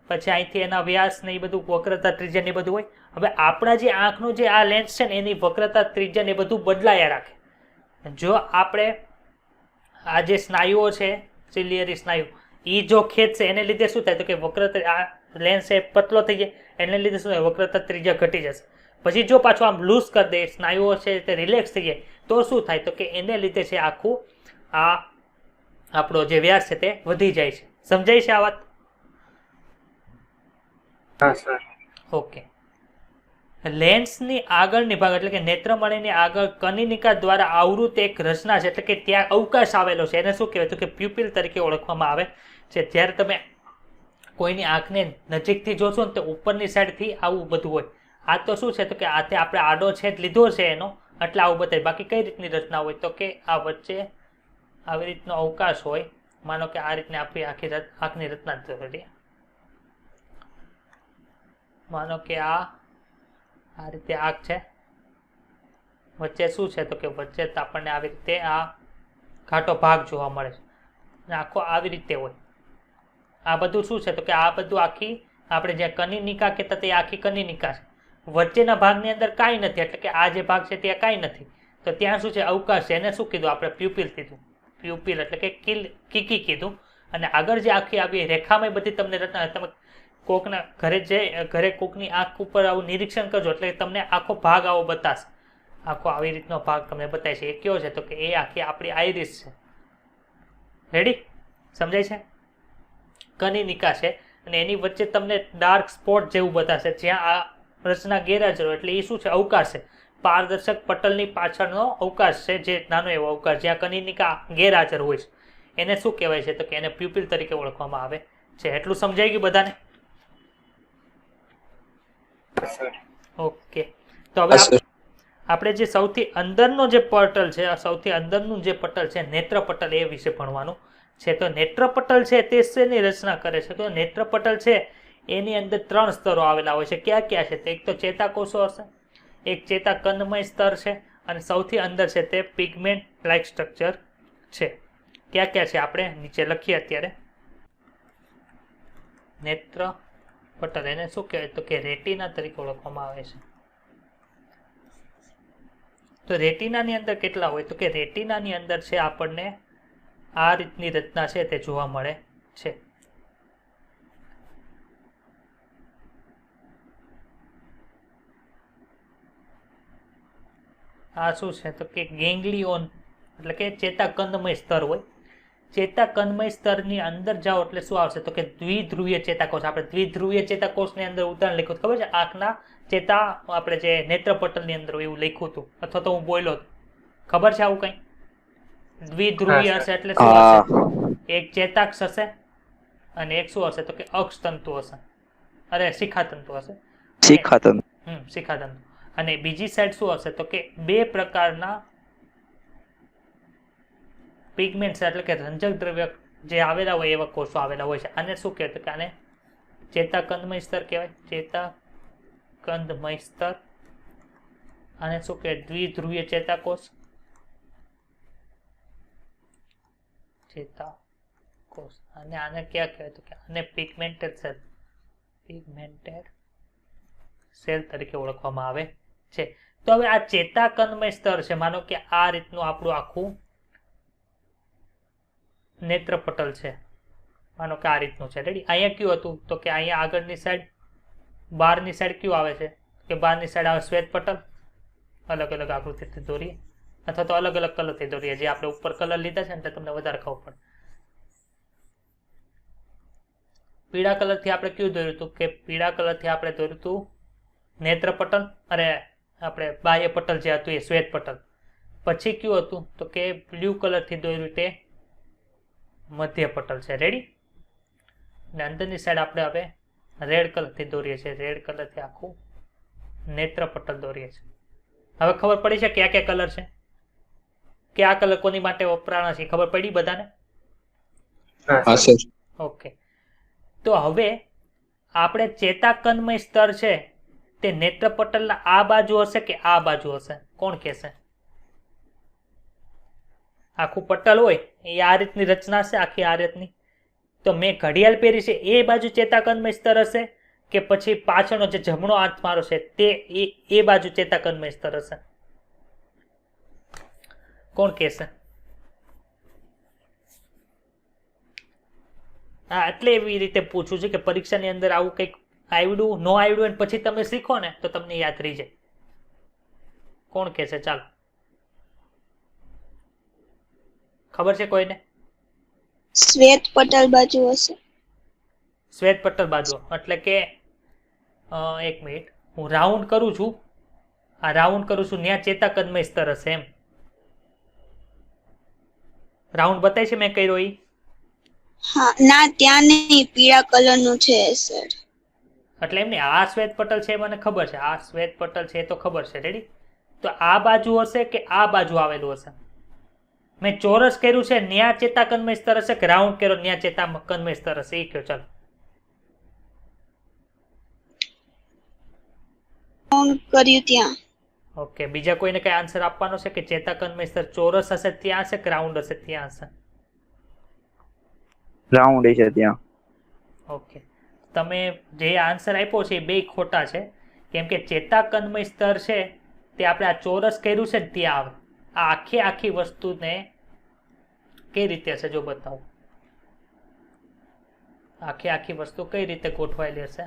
પછી અહીંથી એના વ્યાસ ને એ બધું, વક્રતા, ત્રિજ્યા ને બધું હોય. હવે આપણા જે આંખનું જે આ લેન્સ છે ને એની વક્રતા, ત્રિજ્યા ને બધું બદલાયા રાખે. જો આપણે આ જે સ્નાયુઓ છે, સિલિયરી સ્નાયુ, એ જો ખેંચશે એને લીધે શું થાય? તો કે વક્રતા, આ લેન્સ એ પતલો થઈ જાય, એને લીધે શું થાય? વક્રતા, ત્રિજ્યા ઘટી જશે. પછી જો પાછું આમ લૂઝ કરી દે, સ્નાયુઓ છે તે રિલેક્સ થઈ જાય, તો શું થાય? તો કે એને લીધે છે આખું આ આપણો જે વ્યાસ છે તે વધી જાય છે. સમજાય છે આ વાત? ઓકે. લેન્સની આગળની ભાગ એટલે કે નેત્રમણીની આગળ કનિનિકા દ્વારા આવૃત એક રચના છે, એટલે કે ત્યાં અવકાશ આવેલો છે. એને શું કહેવાય તો કે પ્યુપિલ તરીકે ઓળખવામાં આવે છે. જ્યારે તમે કોઈની આંખને નજીકથી જોશો ને તો ઉપરની સાઈડથી આવું બધું હોય. આ તો શું છે તો કે આથી આપણે આડો છેદ લીધો છે એનો, એટલે આવું બતાય. બાકી કઈ રીતની રચના હોય તો કે આ વચ્ચે આવી રીતનો અવકાશ હોય. માનો કે આ રીતની આપણી આંખની રચના થતી. માનો કે આ રીતે આંખ છે, વચ્ચે શું છે તો કે વચ્ચે આપણને આવી રીતે આ ઘાટો ભાગ જોવા મળે છે, અને આખો આવી રીતે હોય. આ બધું શું છે તો કે આ બધું આખી આપણે જ્યાં કનિનિકા કહેતા તે આખી કનિનિકા છે. વચ્ચેના ભાગની અંદર કાંઈ નથી, એટલે કે આ જે ભાગ છે ત્યાં કાંઈ નથી. તો ત્યાં શું છે અવકાશ છે. એને શું કીધું આપણે પ્યુપિલ કીધું. પ્યુપિલ એટલે કે કીકી કીધું. અને આગળ જે આખી આવી રેખામાં બધી તમને રચના, તમે કોકના ઘરે કોકની આંખ ઉપર આવું નિરીક્ષણ કરજો એટલે તમને આખો ભાગ આવો બતાશે. આખો આવી રીતનો ભાગ તમને બતાય છે. એ કયો છે તો કે એ આખી આપણી આઈરિસ છે. રેડી? સમજાય છે? કનિનિકા છે અને એની વચ્ચે તમને ડાર્ક સ્પોટ જેવું બતાશે જ્યાં આ રચના ગેરહાજર હોય. એટલે એ શું છે અવકાશ છે. પારદર્શક પટલની પાછળનો અવકાશ છે, જે નાનો એવો અવકાશ જ્યાં કનિનિકા ગેરહાજર હોય છે. એને શું કહેવાય છે તો કે એને પ્યુપિલ તરીકે ઓળખવામાં આવે છે. એટલું સમજાઈ ગયું બધાને? ઓકે. તો હવે આપણે જે સૌથી અંદરનો જે પટલ છે, સૌથી અંદરનું જે પટલ છે નેત્રપટલ, એ વિશે ભણવાનું છે. તો નેત્રપટલ છે તે શેની રચના કરે છે? તો નેત્રપટલ છે એની અંદર 3 સ્તરો આવેલા હોય છે. ક્યાં ક્યાં છે? તો એક તો ચેતાકોષો હશે, એક ચેતાકંદમય સ્તર છે, અને સૌથી અંદર છે તે પિગમેન્ટ લાઇક સ્ટ્રક્ચર છે. ક્યાં ક્યાં છે આપણે નીચે લખીએ અત્યારે. નેત્રપટલ એને શું કહેવાય તો કે રેટિના તરીકે ઓળખવામાં આવે છે. તો રેટિનાની અંદર કેટલા હોય તો કે રેટિનાની અંદર છે આપણને આ રીતની રચના છે તે જોવા મળે છે. આ શું છે તો કે ગેંગ્લિયોન એટલે કે ચેતાકંદમય સ્તર હોય. ચેતાકંદમય સ્તરની અંદર જાઓ એટલે શું આવશે તો કે દ્વિધ્રુવીય ચેતાકોષ. આપણે દ્વિધ્રુવીય ચેતાકોષની અંદર ઉદાહરણ લખ્યું ખબર છે? આંખના ચેતા આપણે જે નેત્રપટલની અંદર એવું લખ્યું હતું, અથવા તો હું બોલ્યો ખબર છે આવું કઈ? દ્વિધ્રુવીય હશે એટલે શું હશે? એક ચેતાક્ષ હશે અને એક શું હશે તો કે અક્ષતંતુ હશે. અરે શિખાતંતુ હશે. શિખાતંતુ. અને બીજી સાઈડ શું હશે તો કે 2 પ્રકારના પિગમેન્ટ્સ એટલે કે રંજક દ્રવ્ય જે આવેલા હોય એવા કોષો આવેલા હોય છે. આને શું કહેવાય કે આને ચેતાકંદમય સ્તર કહેવાય. ચેતાકંદમય સ્તર. આને શું કહેવાય? દ્વિધ્રુવીય ચેતાકોષ. ચેતાકોષ. અને આને ક્યાં કહેવાય તો કે આને પિગમેન્ટેડ સેલ. પિગમેન્ટેડ સેલ તરીકે ઓળખવામાં આવે છે. તો હવે આ ચેતાકંદમય સ્તર છે, માનો કે આ રીતનું આપણું આખું નેત્રપટલ છે. માનો કે આ રીતનું છે. રેડી? અહીંયા કયું હતું તો કે અહીંયા આગળની સાઈડ, બહારની સાઈડ કયું આવે છે કે બહારની સાઈડ આવે શ્વેત પટલ. અલગ અલગ આકૃતિથી દોરીએ અથવા તો અલગ અલગ કલરથી દોરીએ. જે આપણે ઉપર કલર લીધા છે ને એટલે તમને વધારે ખબર પડે. પીળા કલરથી આપણે કયું દોર્યું હતું કે પીળા કલરથી આપણે દોર્યું હતું નેત્રપટલ. અરે આપણે બાહ્ય પટલ જે હતું એ શ્વેત પટલ. પછી કયું હતું તો કે બ્લુ કલરથી દોર્યું તે મધ્ય પટલ છે. રેડી? અને અંદરની સાઈડ આપણે હવે રેડ કલરથી દોરીએ છીએ. રેડ કલરથી આખું નેત્રપટલ દોરીએ છીએ. હવે ખબર પડી છે કયા કયા કલર છે, કે આ કલર કોની માટે વપરાણા છે? ખબર પડી બધાને? ઓકે. તો હવે આપણે ચેતાકંદમય સ્તર છે તે નેત્રપટલના આ બાજુ હશે કે આ બાજુ હશે? કોણ કહેશે? આખું પટલ હોય એ આ રીતની રચના છે, આખી આ રીતની. તો મેં ઘડિયાળ પહેરી છે એ બાજુ ચેતાકંદમય સ્તર હશે કે પછી પાછળનો જે જમણો હાથ મારો છે તે એ બાજુ ચેતાકંદમય સ્તર હશે? કોણ કહેશે? હા, એટલે એવી રીતે પૂછું છું કે પરીક્ષાની અંદર આવું કંઈક આવડ્યું ન આવડ્યું અને પછી તમે શીખો ને તો તમને યાદ રહી જાય. કોણ કહેશે? ચાલો, ખબર છે કોઈને? શ્વેત પટલ બાજુ હશે. શ્વેત પટલ બાજુ એટલે કે એક મિનિટ હું રાઉન્ડ કરું છું, આ રાઉન્ડ કરું છું, ત્યાં ચેતાકન્મય સ્તર હશે એમ. રાઉન્ડ બતાય છે મેં કર્યો ઈ? હા ના ત્યાં નહીં, પીળા કલર નું છે સર. એટલે એમ નહીં, આ શ્વેત પટલ છે મને ખબર છે, આ શ્વેત પટલ છે એ તો ખબર છે. રેડી? તો આ બાજુ હશે કે આ બાજુ આવેલું હશે? મેં ચોરસ કર્યું છે ન્યા ચેતાકન્મય સ્તર હશે કે રાઉન્ડ કર્યો ન્યા ચેતાકન્મય સ્તર હશે? એ કહો ચાલો. કર્યું ત્યાં. ઓકે, બીજા કોઈને કઈ આન્સર આપવાનો છે કે ચેતાકન્મય સ્તર ચોરસ હશે ત્યાં હશે કે રાઉન્ડ હશે ત્યાં હશે? રાઉન્ડ છે ત્યાં. ઓકે, તમે જે આન્સર આપ્યો છે એ બે ખોટા છે, કેમ કે ચેતાકન્મય સ્તર છે તે આપણે આ ચોરસ કર્યું છે ત્યાં આવે. આ આખી વસ્તુને કઈ રીતે હશે જો બતાવો. આખી વસ્તુ કઈ રીતે ગોઠવાયેલી હશે?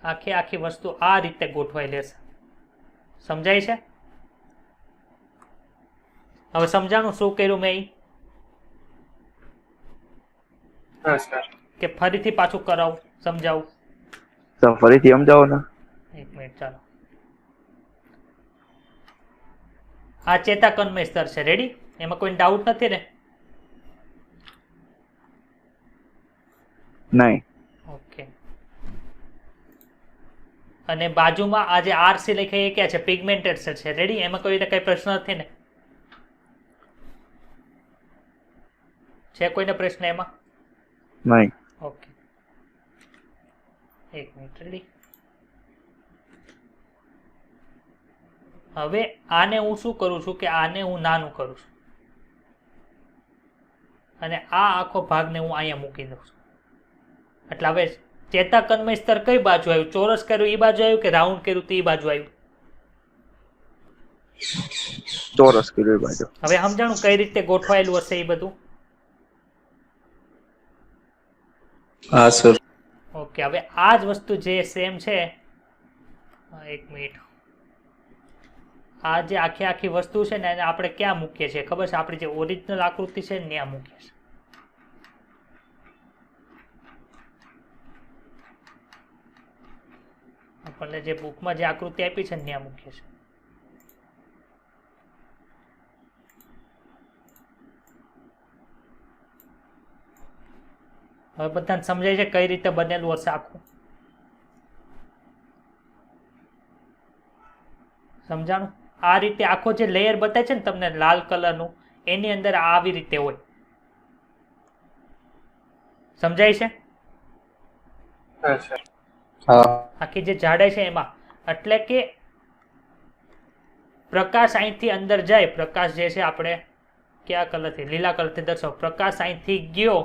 આખી વસ્તુ આ રીતે ગોઠવાયેલી હશે. સમજાય છે? હવે સમજાણું શું કર્યું મેં? કે ફરીથી પાછું કરાવું, સમજાવું? તો ફરીથી સમજાવો ને. એક મિનિટ ચાલો. આ ચેતાકન્મય સ્તર છે. રેડી? એમાં કોઈ ડાઉટ નથી ને? નહીં. ઓકે. અને બાજુમાં આ જે આરસી લખે એ ક્યાં છે? પિગમેન્ટેડ સેલ છે. રેડી? એમાં કોઈને કઈ પ્રશ્ન નથી ને? છે કોઈને પ્રશ્ન એમાં? નહીં. ઓકે, એક મિનિટ. રેડી? હવે આને હું શું કરું છું કે આને હું નાનું કરું છું અને આ આખો ભાગને હું અહીંયા મૂકી દઉં છું. એટલે હવે ચેતાકન્મય સ્તર કઈ બાજુ આવ્યું? ચોરસ કર્યું એ બાજુ આવ્યું કે રાઉન્ડ કર્યું તો એ બાજુ આવ્યું? ચોરસ કર્યું એ બાજુ. હવે સમજાણું કઈ રીતે ગોઠવાયેલું હશે એ બધું? હા સર. ઓકે, હવે આ જ વસ્તુ જે સેમ છે, એક મિનિટ, આ જે આખી વસ્તુ છે ને એને આપણે ક્યાં મૂકીએ છીએ ખબર છે? આપણી જે ઓરિજિનલ આકૃતિ છે ને ત્યાં મૂકીએ છીએ. આપણને જે બુકમાં જે આકૃતિ આપી છે ને ત્યાં મૂકીએ છીએ. હવે બધાને સમજાય છે કઈ રીતે બનેલું હશે આખું? સમજાણું? આ રીતે આખો જે લેયર બતાય છે ને તમને લાલ કલરનું, એની અંદર આવી રીતે હોય. સમજાય છે? આખી જે જાડાઈ છે એમાં. એટલે કે પ્રકાશ અહીંથી અંદર જાય, પ્રકાશ જે છે આપણે કયા કલરથી? લીલા કલરથી દર્શાવો. પ્રકાશ અહીંથી ગયો,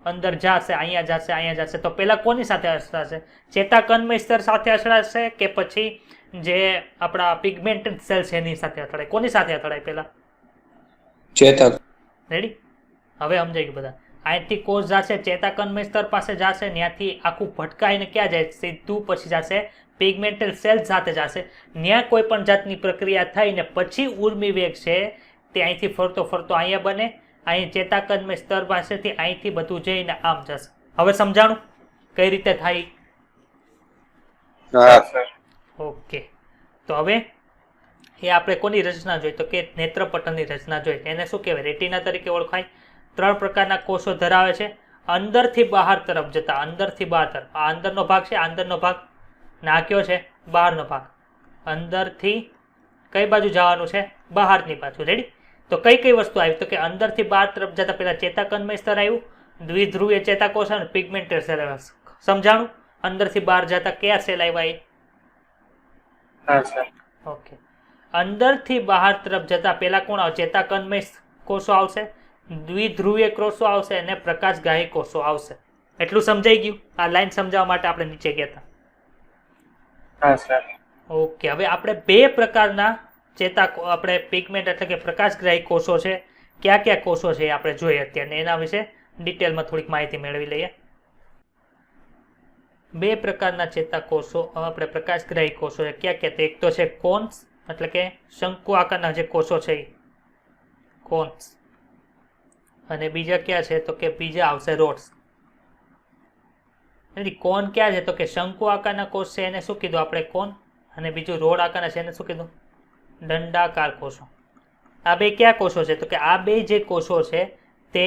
અંદર જશે, અહીંયા જશે, અહીંયા જશે, તો પેલા કોની સાથે અથડાશે? ચેતાકન્મય સ્તર સાથે અથડાશે કે પછી જે આપણા પિગમેન્ટેડ સેલ છે એની સાથે અથડાય? કોની સાથે અથડાય પેલા? ચેતક. રેડી? હવે સમજાય ગયું બધા? અહીંથી કોષ જશે ચેતાકન્મય સ્તર પાસે જશે, ત્યાંથી આખું ભટકાઈને ક્યાં જાય? સીધું પછી જશે પિગમેન્ટેડ સેલ સાથે જશે. ત્યાં કોઈ પણ જાતની પ્રક્રિયા થઈને પછી ઉર્મી વેગ છે તે અહીંથી ફરતો અહીંયા બને, અહીં ચેતાકન્મય સ્તર પાસેથી અહીંથી બધું જઈને આમ જશે. હવે સમજાણું કઈ રીતે થાય? ઓકે, તો હવે એ આપણે કોની રચના જોઈ? તો કે નેત્રપટલની રચના જોઈ. એને શું કહેવાય? રેટિના તરીકે ઓળખાય. 3 પ્રકારના કોષો ધરાવે છે. અંદરથી બહાર તરફ જતા, અંદરથી બહાર તરફ. આ અંદરનો ભાગ છે, અંદરનો ભાગ નાખ્યો છે, બહારનો ભાગ. અંદરથી કઈ બાજુ જવાનું છે? બહારની બાજુ. રેડી? તો કઈ વસ્તુ આવી? તો કે અંદરથી બહાર તરફ જતા પેલા ચેતાકન્મય સ્તર આવ્યું, દ્વિધ્રુવીય ચેતાકોષ અને પિગમેન્ટેડ સેલ આવ્યા. સમજાણું? અંદરથી બહાર જતા કયા સેલ આવ્યા? ઓકે, અંદરથી બહાર તરફ જતા પેલા કોણ આવે? ચેતાકન્મય કોષો આવશે, દ્વિધ્રુવીય કોષો આવશે અને પ્રકાશગ્રાહી કોષો આવશે. એટલું સમજાઈ ગયું? આ લાઈન સમજાવવા માટે આપણે નીચે ગયા હતા. ઓકે, હવે આપણે 2 પ્રકારના આપણે પિગમેન્ટ એટલે કે પ્રકાશગ્રાહી કોષો છે, કયા કોષો છે આપણે જોઈએ અત્યારે, એના વિશે ડિટેલમાં થોડીક માહિતી મેળવી લઈએ. 2 પ્રકારના ચેતાકોષો આપણે પ્રકાશગ્રાહી કોષો છે. ક્યાં? એક તો છે કોન્સ એટલે કે શંકુ આકારના જે કોષો છે, કોન્સ. અને બીજા ક્યાં છે? તો કે બીજા આવશે રોડ્સ. કોન ક્યાં છે? તો કે શંકુ આકારના કોષ છે એને શું કીધું આપણે? કોન. અને બીજું રોડ આકારના છે એને શું કીધું? દંડાકાર કોષો. આ બે ક્યાં કોષો છે? તો કે આ બે જે કોષો છે તે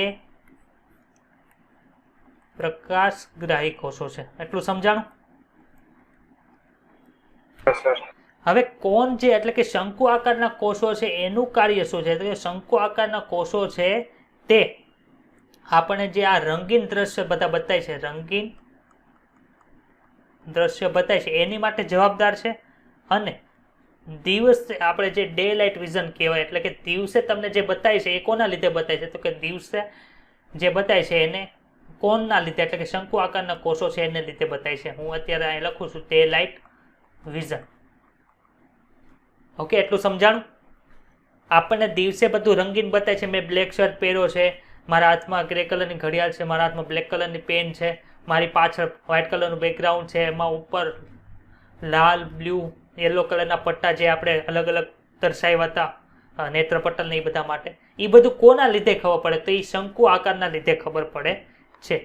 પ્રકાશગ્રાહી કોષો છે. એટલું સમજાણું? હવે કોન જે એટલે કે શંકુ આકારના કોષો છે એનું કાર્ય શું છે? તો કે શંકુ આકારના કોષો છે તે આપણે જે આ રંગીન દ્રશ્ય બધા બતાય છે, રંગીન દ્રશ્ય બતાય છે એની માટે જવાબદાર છે. અને દિવસ આપણે જે ડે લાઇટ વિઝન કહેવાય એટલે કે દિવસે તમને જે બતાય છે એ કોના લીધે બતાય છે? તો કે દિવસે જે બતાય છે એને કોનના લીધે એટલે કે શંકુ આકારના કોષો છે એને લીધે બતાય છે. હું અત્યારે અહીં લખું છું ડે લાઇટ વિઝન. ઓકે, એટલું સમજાણું? આપણને દિવસે બધું રંગીન બતાય છે. મેં બ્લેક શર્ટ પહેર્યો છે, મારા હાથમાં ગ્રે કલરની ઘડિયાળ છે, મારા હાથમાં બ્લેક કલરની પેન છે, મારી પાછળ વ્હાઇટ કલરનું બેકગ્રાઉન્ડ છે, એમાં ઉપર લાલ, બ્લુ, યલો કલરના પટ્ટા જે આપણે અલગ અલગ દર્શાવ્યા હતા નેત્રપટલ ને એ બધા માટે, એ બધું કોના લીધે ખબર પડે? તો એ શંકુ આકારના લીધે ખબર પડે છે.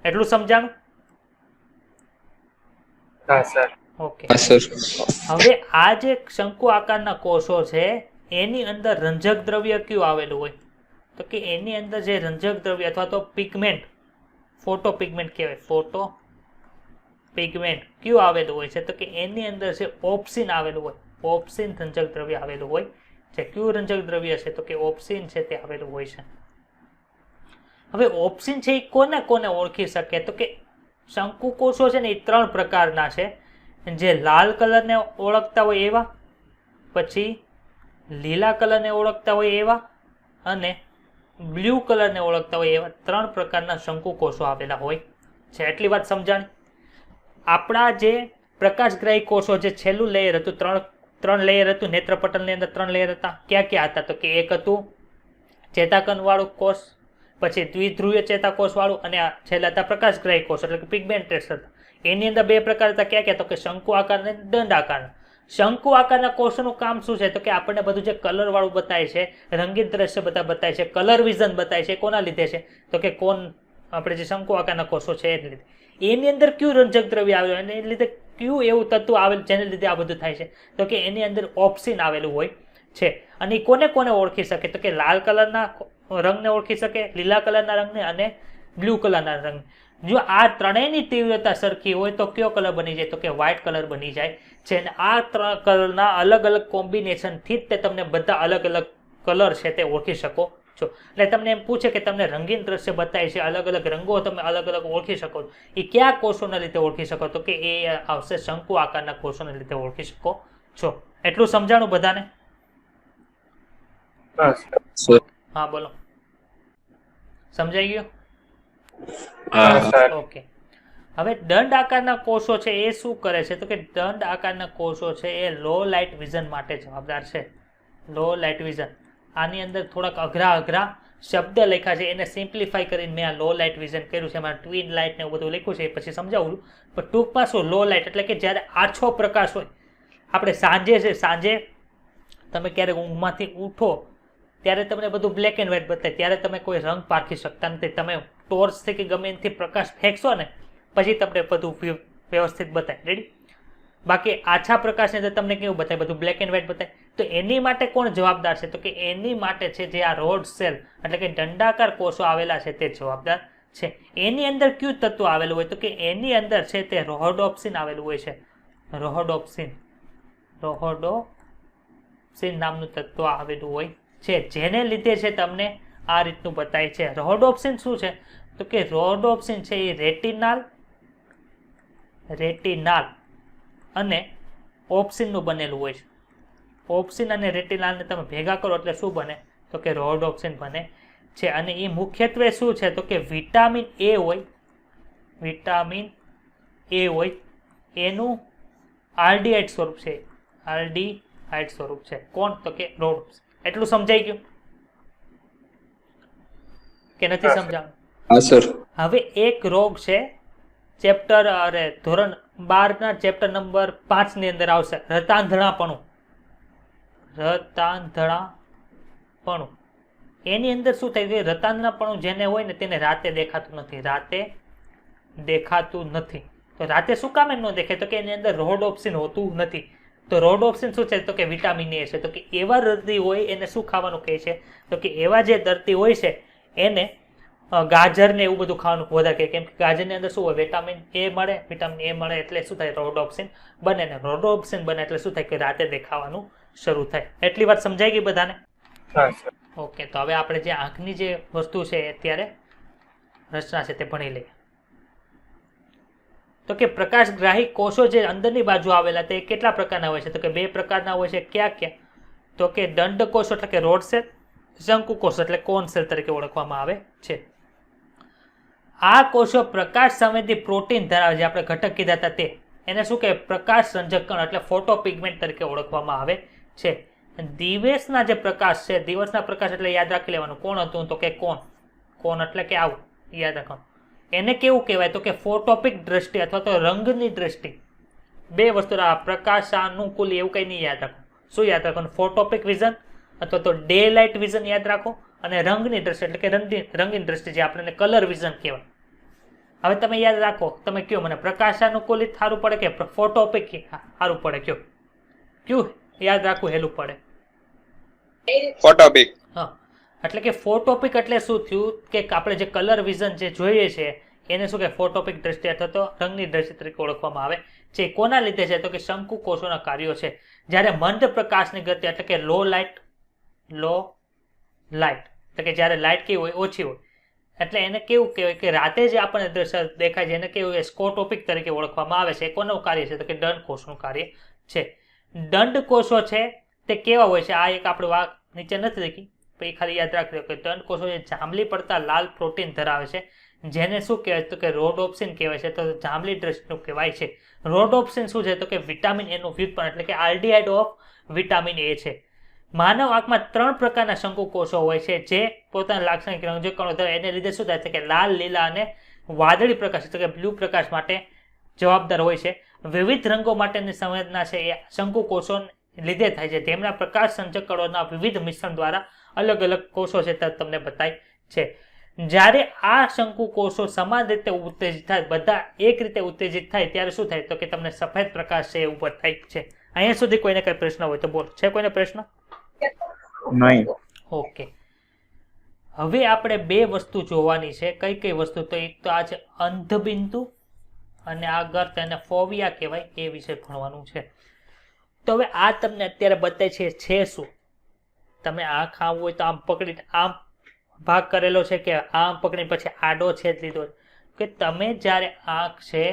એટલું સમજાણું? હા સર. ઓકે. હવે આ જે શંકુ આકારના કોષો છે એની અંદર રંજક દ્રવ્ય કયું આવેલું હોય? તો કે એની અંદર જે રંજક દ્રવ્ય અથવા તો પિગમેન્ટ, ફોટો પિગમેન્ટ કહેવાય, ફોટો પિગમેન્ટ કયું આવેલું હોય છે? તો કે એની અંદર છે ઓપ્સિન આવેલું હોય. ઓપ્સિન રંજક દ્રવ્ય આવેલું હોય છે. કયું રંજક દ્રવ્ય છે? તો કે ઓપ્સિન છે તે આવેલું હોય છે. હવે ઓપ્સિન છે એ કોને કોને ઓળખી શકે? તો કે શંકુ કોષો છે ને એ 3 પ્રકારના છે. જે લાલ કલરને ઓળખતા હોય એવા, પછી લીલા કલરને ઓળખતા હોય એવા, અને બ્લુ કલરને ઓળખતા હોય એવા 3 પ્રકારના શંકુ કોષો આવેલા હોય છે. એટલી વાત સમજાણી? આપણા જે પ્રકાશગ્રાહી કોષો જે છેલ્લું લેયર હતું, ત્રણ લેયર હતું નેત્રપટલની અંદર, 3 લેયર હતા. ક્યાં ક્યાં હતા? તો કે એક હતું ચેતાકણ વાળું કોષ, પછી દ્વિધ્રુવીય ચેતાકોષ વાળું, અને છેલ્લા હતા પ્રકાશગ્રાહી કોષ એટલે કે પિગમેન્ટેડ હતા. એની અંદર 2 પ્રકાર હતા. ક્યાં ક્યાં? તો કે શંકુ આકાર અને દંડ આકાર. શંકુ આકારના કોષોનું કામ શું છે? તો કે આપણને બધું જે કલર વાળું બતાય છે, રંગીન દ્રશ્ય બધા બતાય છે, કલર વિઝન બતાય છે, કોના લીધે છે? તો કે કોન આપણે જે શંકુ આકારના કોષો છે એને લીધે. એની અંદર કયું રંજક દ્રવ્ય આવેલું એને લીધે કયું એવું તત્વ આવેલું જેને લીધે આ બધું થાય છે? તો કે એની અંદર ઓપ્સિન આવેલું હોય છે. અને કોને કોને ઓળખી શકે? તો કે લાલ કલરના રંગને ઓળખી શકે, લીલા કલરના રંગને અને બ્લુ કલરના રંગ. જો આ ત્રણેયની તીવ્રતા સરખી હોય તો કયો કલર બની જાય? તો કે વ્હાઇટ કલર બની જાય છે. અને આ 3 કલરના અલગ અલગ કોમ્બિનેશનથી જ તે તમને બધા અલગ અલગ કલર છે તે ઓળખી શકો છો. એટલે તમને એમ પૂછે કે તમને રંગીન દ્રશ્ય બતાય છે, અલગ અલગ રંગો તમે અલગ અલગ ઓળખી શકો છો, એ કયા કોષોના લીધે ઓળખી શકો? તો કે એ આવશે શંકુ આકારના કોષોના લીધે ઓળખી શકો છો. એટલું સમજાણું બધાને? હા બોલો, સમજાઈ ગયું? ઓકે. હવે દંડ આકારના કોષો છે એ શું કરે છે? તો કે દંડ આકારના કોષો છે એ લો લાઇટ વિઝન માટે જવાબદાર છે. લો લાઇટ વિઝન. આની અંદર થોડાક અઘરા શબ્દ લખ્યા છે, એને સિમ્પ્લિફાય કરીને મેં આ લો લાઇટ વિઝન કર્યું છે. એમાં ટ્વિન લાઇટ ને એવું બધું લખ્યું છે, એ પછી સમજાવું. પણ ટૂંકમાં શું, લો લાઇટ એટલે કે જ્યારે આછો પ્રકાશ હોય, આપણે સાંજે છે, સાંજે તમે ક્યારેક ઊંઘમાંથી ઉઠો ત્યારે તમને બધું બ્લેક એન્ડ વ્હાઇટ બતાય, ત્યારે તમે કોઈ રંગ પારખી શકતા નથી. તમે ટોર્ચથી કે ગમે એનાથી પ્રકાશ ફેંકશો ને પછી તમને બધું વ્યવસ્થિત બતાય. રેડી? બાકી આછા પ્રકાશને તો તમને કેવું બતાય? બધું બ્લેક એન્ડ વ્હાઇટ બતાય. તો એની માટે કોણ જવાબદાર છે? તો કે એની માટે છે જે આ રોડ સેલ એટલે કે દંડાકાર કોષો આવેલા છે તે જવાબદાર છે. એની અંદર કયું તત્વ આવેલું હોય? તો કે એની અંદર છે તે રોહોડોપ્સિન આવેલું હોય છે. રોહોડોપ્સિન નામનું તત્વ આવેલું હોય છે, જેને લીધે છે તમને આ રીતનું બતાય છે. રોહોડોપ્સિન શું છે? તો કે રોહોડોપ્સિન છે એ રેટિનાલ અને ઓપ્સિનનું બનેલું હોય છે. ઓપ્સિન અને રેટિનાલને તમે ભેગા કરો એટલે શું બને? તો કે રોહોડોપ્સિન બને છે. અને એ મુખ્યત્વે શું છે? તો કે વિટામિન એ હોય એનું આલ્ડીહાઇડ સ્વરૂપ છે. આલ્ડીહાઇડ સ્વરૂપ છે. કોણ? તો કે રોહોડોપ્સિન. એટલું સમજાઈ ગયું કે નથી સમજાયું? હા સર. હવે એક રોગ છે, ચેપ્ટર ધોરણ 12 ચેપ્ટર નંબર 5 ની અંદર આવશે, રતાંધણાપણું. એની અંદર શું થાય કે રતાંગનાપણું જેને હોય ને તેને રાતે દેખાતું નથી, રાતે દેખાતું નથી. તો રાતે શું કામ ન દેખાય? તો કે એની અંદર રોડોપ્સિન હોતું નથી. તો રોડોપ્સિન શું છે? તો કે વિટામિન એ છે. તો કે એવા દર્દી હોય એને શું ખાવાનું કહે છે? તો કે એવા જે દર્દી હોય છે એને ગાજર ને એવું બધું ખાવાનું વધારે કહે. કેમ કે ગાજરની અંદર શું હોય? વિટામિન એ મળે. વિટામિન એ મળે એટલે શું થાય? રોડોપ્સિન બને ને રોડોપ્સિન બને એટલે શું થાય કે રાતે દેખાવાનું શરૂ થાય. એટલી વાત સમજાઈ ગઈ બધાને? ઓકે, તો હવે આપણે જે આંખની જે વસ્તુ છે અત્યારે રચના છે તે ભણી લઈએ. તો કે પ્રકાશગ્રાહી કોષો જે અંદરની બાજુ આવેલા તે કેટલા પ્રકારના હોય છે? તો કે 2 પ્રકારના હોય છે. ક્યાં ક્યાં? તો કે દંડ કોષો એટલે કે રોડ સેલ, શંકુ કોષો એટલે કોન સેલ તરીકે ઓળખવામાં આવે છે. આ કોષો પ્રકાશ સંવેદી પ્રોટીન ધરાવે છે. આપણે ઘટક કીધા હતા તે, એને શું કહે? પ્રકાશ રંજક કણ એટલે ફોટોપિગમેન્ટ તરીકે ઓળખવામાં આવે છે. દિવસના જે પ્રકાશ છે, દિવસના પ્રકાશ એટલે યાદ રાખી લેવાનું. કોણ હતું? તો કે કોન. કોન એટલે કે આવું યાદ રાખવાનું. એને કેવું કહેવાય? તો કે ફોટોપિક દ્રષ્ટિ અથવા તો રંગની દ્રષ્ટિ. 2 વસ્તુ, પ્રકાશાનુકૂલી એવું કંઈ નહીં યાદ રાખો. શું યાદ રાખવાનું? ફોટોપિક વિઝન અથવા તો ડે લાઇટ વિઝન યાદ રાખો, અને રંગની દ્રષ્ટિ એટલે કે રંગીન દ્રષ્ટિ જે આપણે કલર વિઝન કહેવાય. હવે તમે યાદ રાખો, તમે કયો મને પ્રકાશાનુકૂલિત સારું પડે કે ફોટોપિક સારું પડે? કયું યાદ રાખવું હેલું પડે? ફોટોપિક. હા, એટલે કે ફોટોપિક એટલે શું થયું કે આપણે જે કલર વિઝન જે જોઈએ છે એને શું કે ફોટોપિક દ્રષ્ટિ અથવા તો રંગની દ્રષ્ટિ તરીકે ઓળખવામાં આવે છે. કોના લીધે છે? તો કે શંકુ કોષોના કાર્યો છે. જ્યારે મંદ પ્રકાશની ગતિ એટલે કે લો લાઇટ એટલે કે જ્યારે લાઇટ કેવી હોય? ઓછી હોય. એટલે એને કેવું કહેવાય કે રાતે જે આપણને દ્રશ્ય દેખાય છે એને કેવું? સ્કોટોપિક તરીકે ઓળખવામાં આવે છે. કોનું કાર્ય છે? તો કે દંડ કોષનું કાર્ય છે. દંડ કોષો છે તે કેવા હોય છે? આ એક આપણે વાત નીચે નથી દેખી, પછી ખાલી યાદ રાખજો કે દંડ કોષો જે જાંબલી પડતા લાલ પ્રોટીન ધરાવે છે, જેને શું કહેવાય? તો કે રોડોપ્સિન કહેવાય છે. તો જાંબલી દ્રષ્ટિનું કહેવાય છે. રોડોપ્સિન શું છે? તો કે વિટામિન એ નું વ્યુત્પન્ન એટલે કે આલ્ડીહાઇડ ઓફ વિટામિન એ છે. માનવ આંખમાં 3 પ્રકારના શંકુ કોષો હોય છે જે પોતાના લાક્ષણિક રંજકણો ધરાવે. એને લીધે શું થાય છે કે લાલ, લીલા અને વાદળી પ્રકાશ એટલે કે બ્લુ પ્રકાશ માટે જવાબદાર હોય છે. વિવિધ રંગો માટેની સંવેદના છે એ શંકુ કોષો લીધે થાય છે. તેમના પ્રકાશ સંચકણોના વિવિધ મિશ્રણ દ્વારા અલગ અલગ કોષો છે તે તમને બતાય છે. જ્યારે આ શંકુ કોષો સમાન રીતે ઉત્તેજિત થાય, બધા એક રીતે ઉત્તેજિત થાય ત્યારે શું થાય? તો કે તમને સફેદ પ્રકાશ છે એ ઉપર થાય છે. અહીંયા સુધી કોઈને કઈ પ્રશ્ન હોય તો બોલો. છે કોઈને પ્રશ્ન? નહીં. ઓકે, હવે આપણે 2 વસ્તુ જોવાની છે. કઈ કઈ વસ્તુ? તો એક તો આ છે અંધબિંદુ અને આગળ તેને ફોવિયા કહેવાય, એ વિશે ભણવાનું છે. તો હવે આ તમને અત્યારે બતાય છે શું? તમે આંખ આમ હોય તો આમ પકડી આમ ભાગ કરેલો છે કે આમ પકડીને પછી આડો છેદ લીધો કે તમે જ્યારે આંખ છે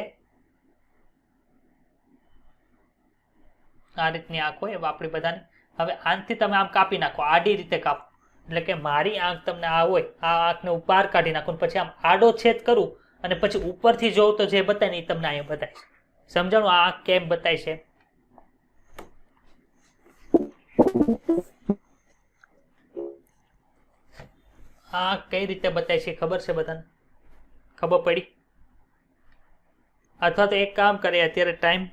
આ રીતની આંખ હોય આપણી બધાની, હવે આંખથી તમે આમ કાપી નાખો, આડી રીતે કાપો, એટલે કે મારી આંખ તમને આ હોય, આ આંખને બહાર કાઢી નાખો પછી આમ આડો છેદ કરું અને પછી ઉપરથી જોઉં તો જે બતાય ને એ તમને અહીંયા બતાય છે. સમજાણું આ આંખ કેમ બતાય છે? આ કઈ રીતે બતાય છે ખબર છે બધાને? ખબર પડી? અથવા તો એક કામ કરે, અત્યારે ટાઈમ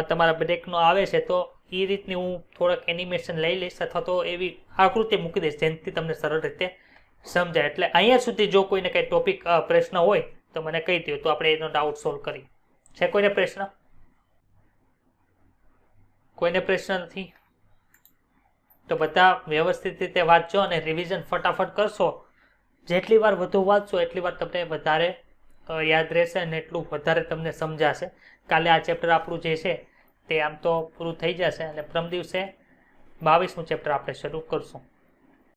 તમારા બ્રેકનો આવે છે તો એ રીતની હું થોડાક એનિમેશન લઈ લઈશ અથવા તો એવી આકૃતિ મૂકી દઈશ જેનાથી તમને સરળ રીતે સમજાય. એટલે અહીંયા સુધી જો કોઈને કંઈ ટોપિક પ્રશ્ન હોય તો મને કહી દો તો આપણે એનો ડાઉટ સોલ્વ કરીએ. છે કોઈને પ્રશ્ન? કોઈને પ્રશ્ન નથી? તો બધા વ્યવસ્થિત રીતે વાંચજો અને રિવિઝન ફટાફટ કરશો. જેટલી વાર વધુ વાંચશો એટલી વાર તમને વધારે યાદ રહેશે અને એટલું વધારે તમને સમજાશે. કાલે આ ચેપ્ટર આપણું જે છે તે આમ તો પૂરું થઈ જશે અને પરમ દિવસે 22મું ચેપ્ટર આપણે શરૂ કરશું.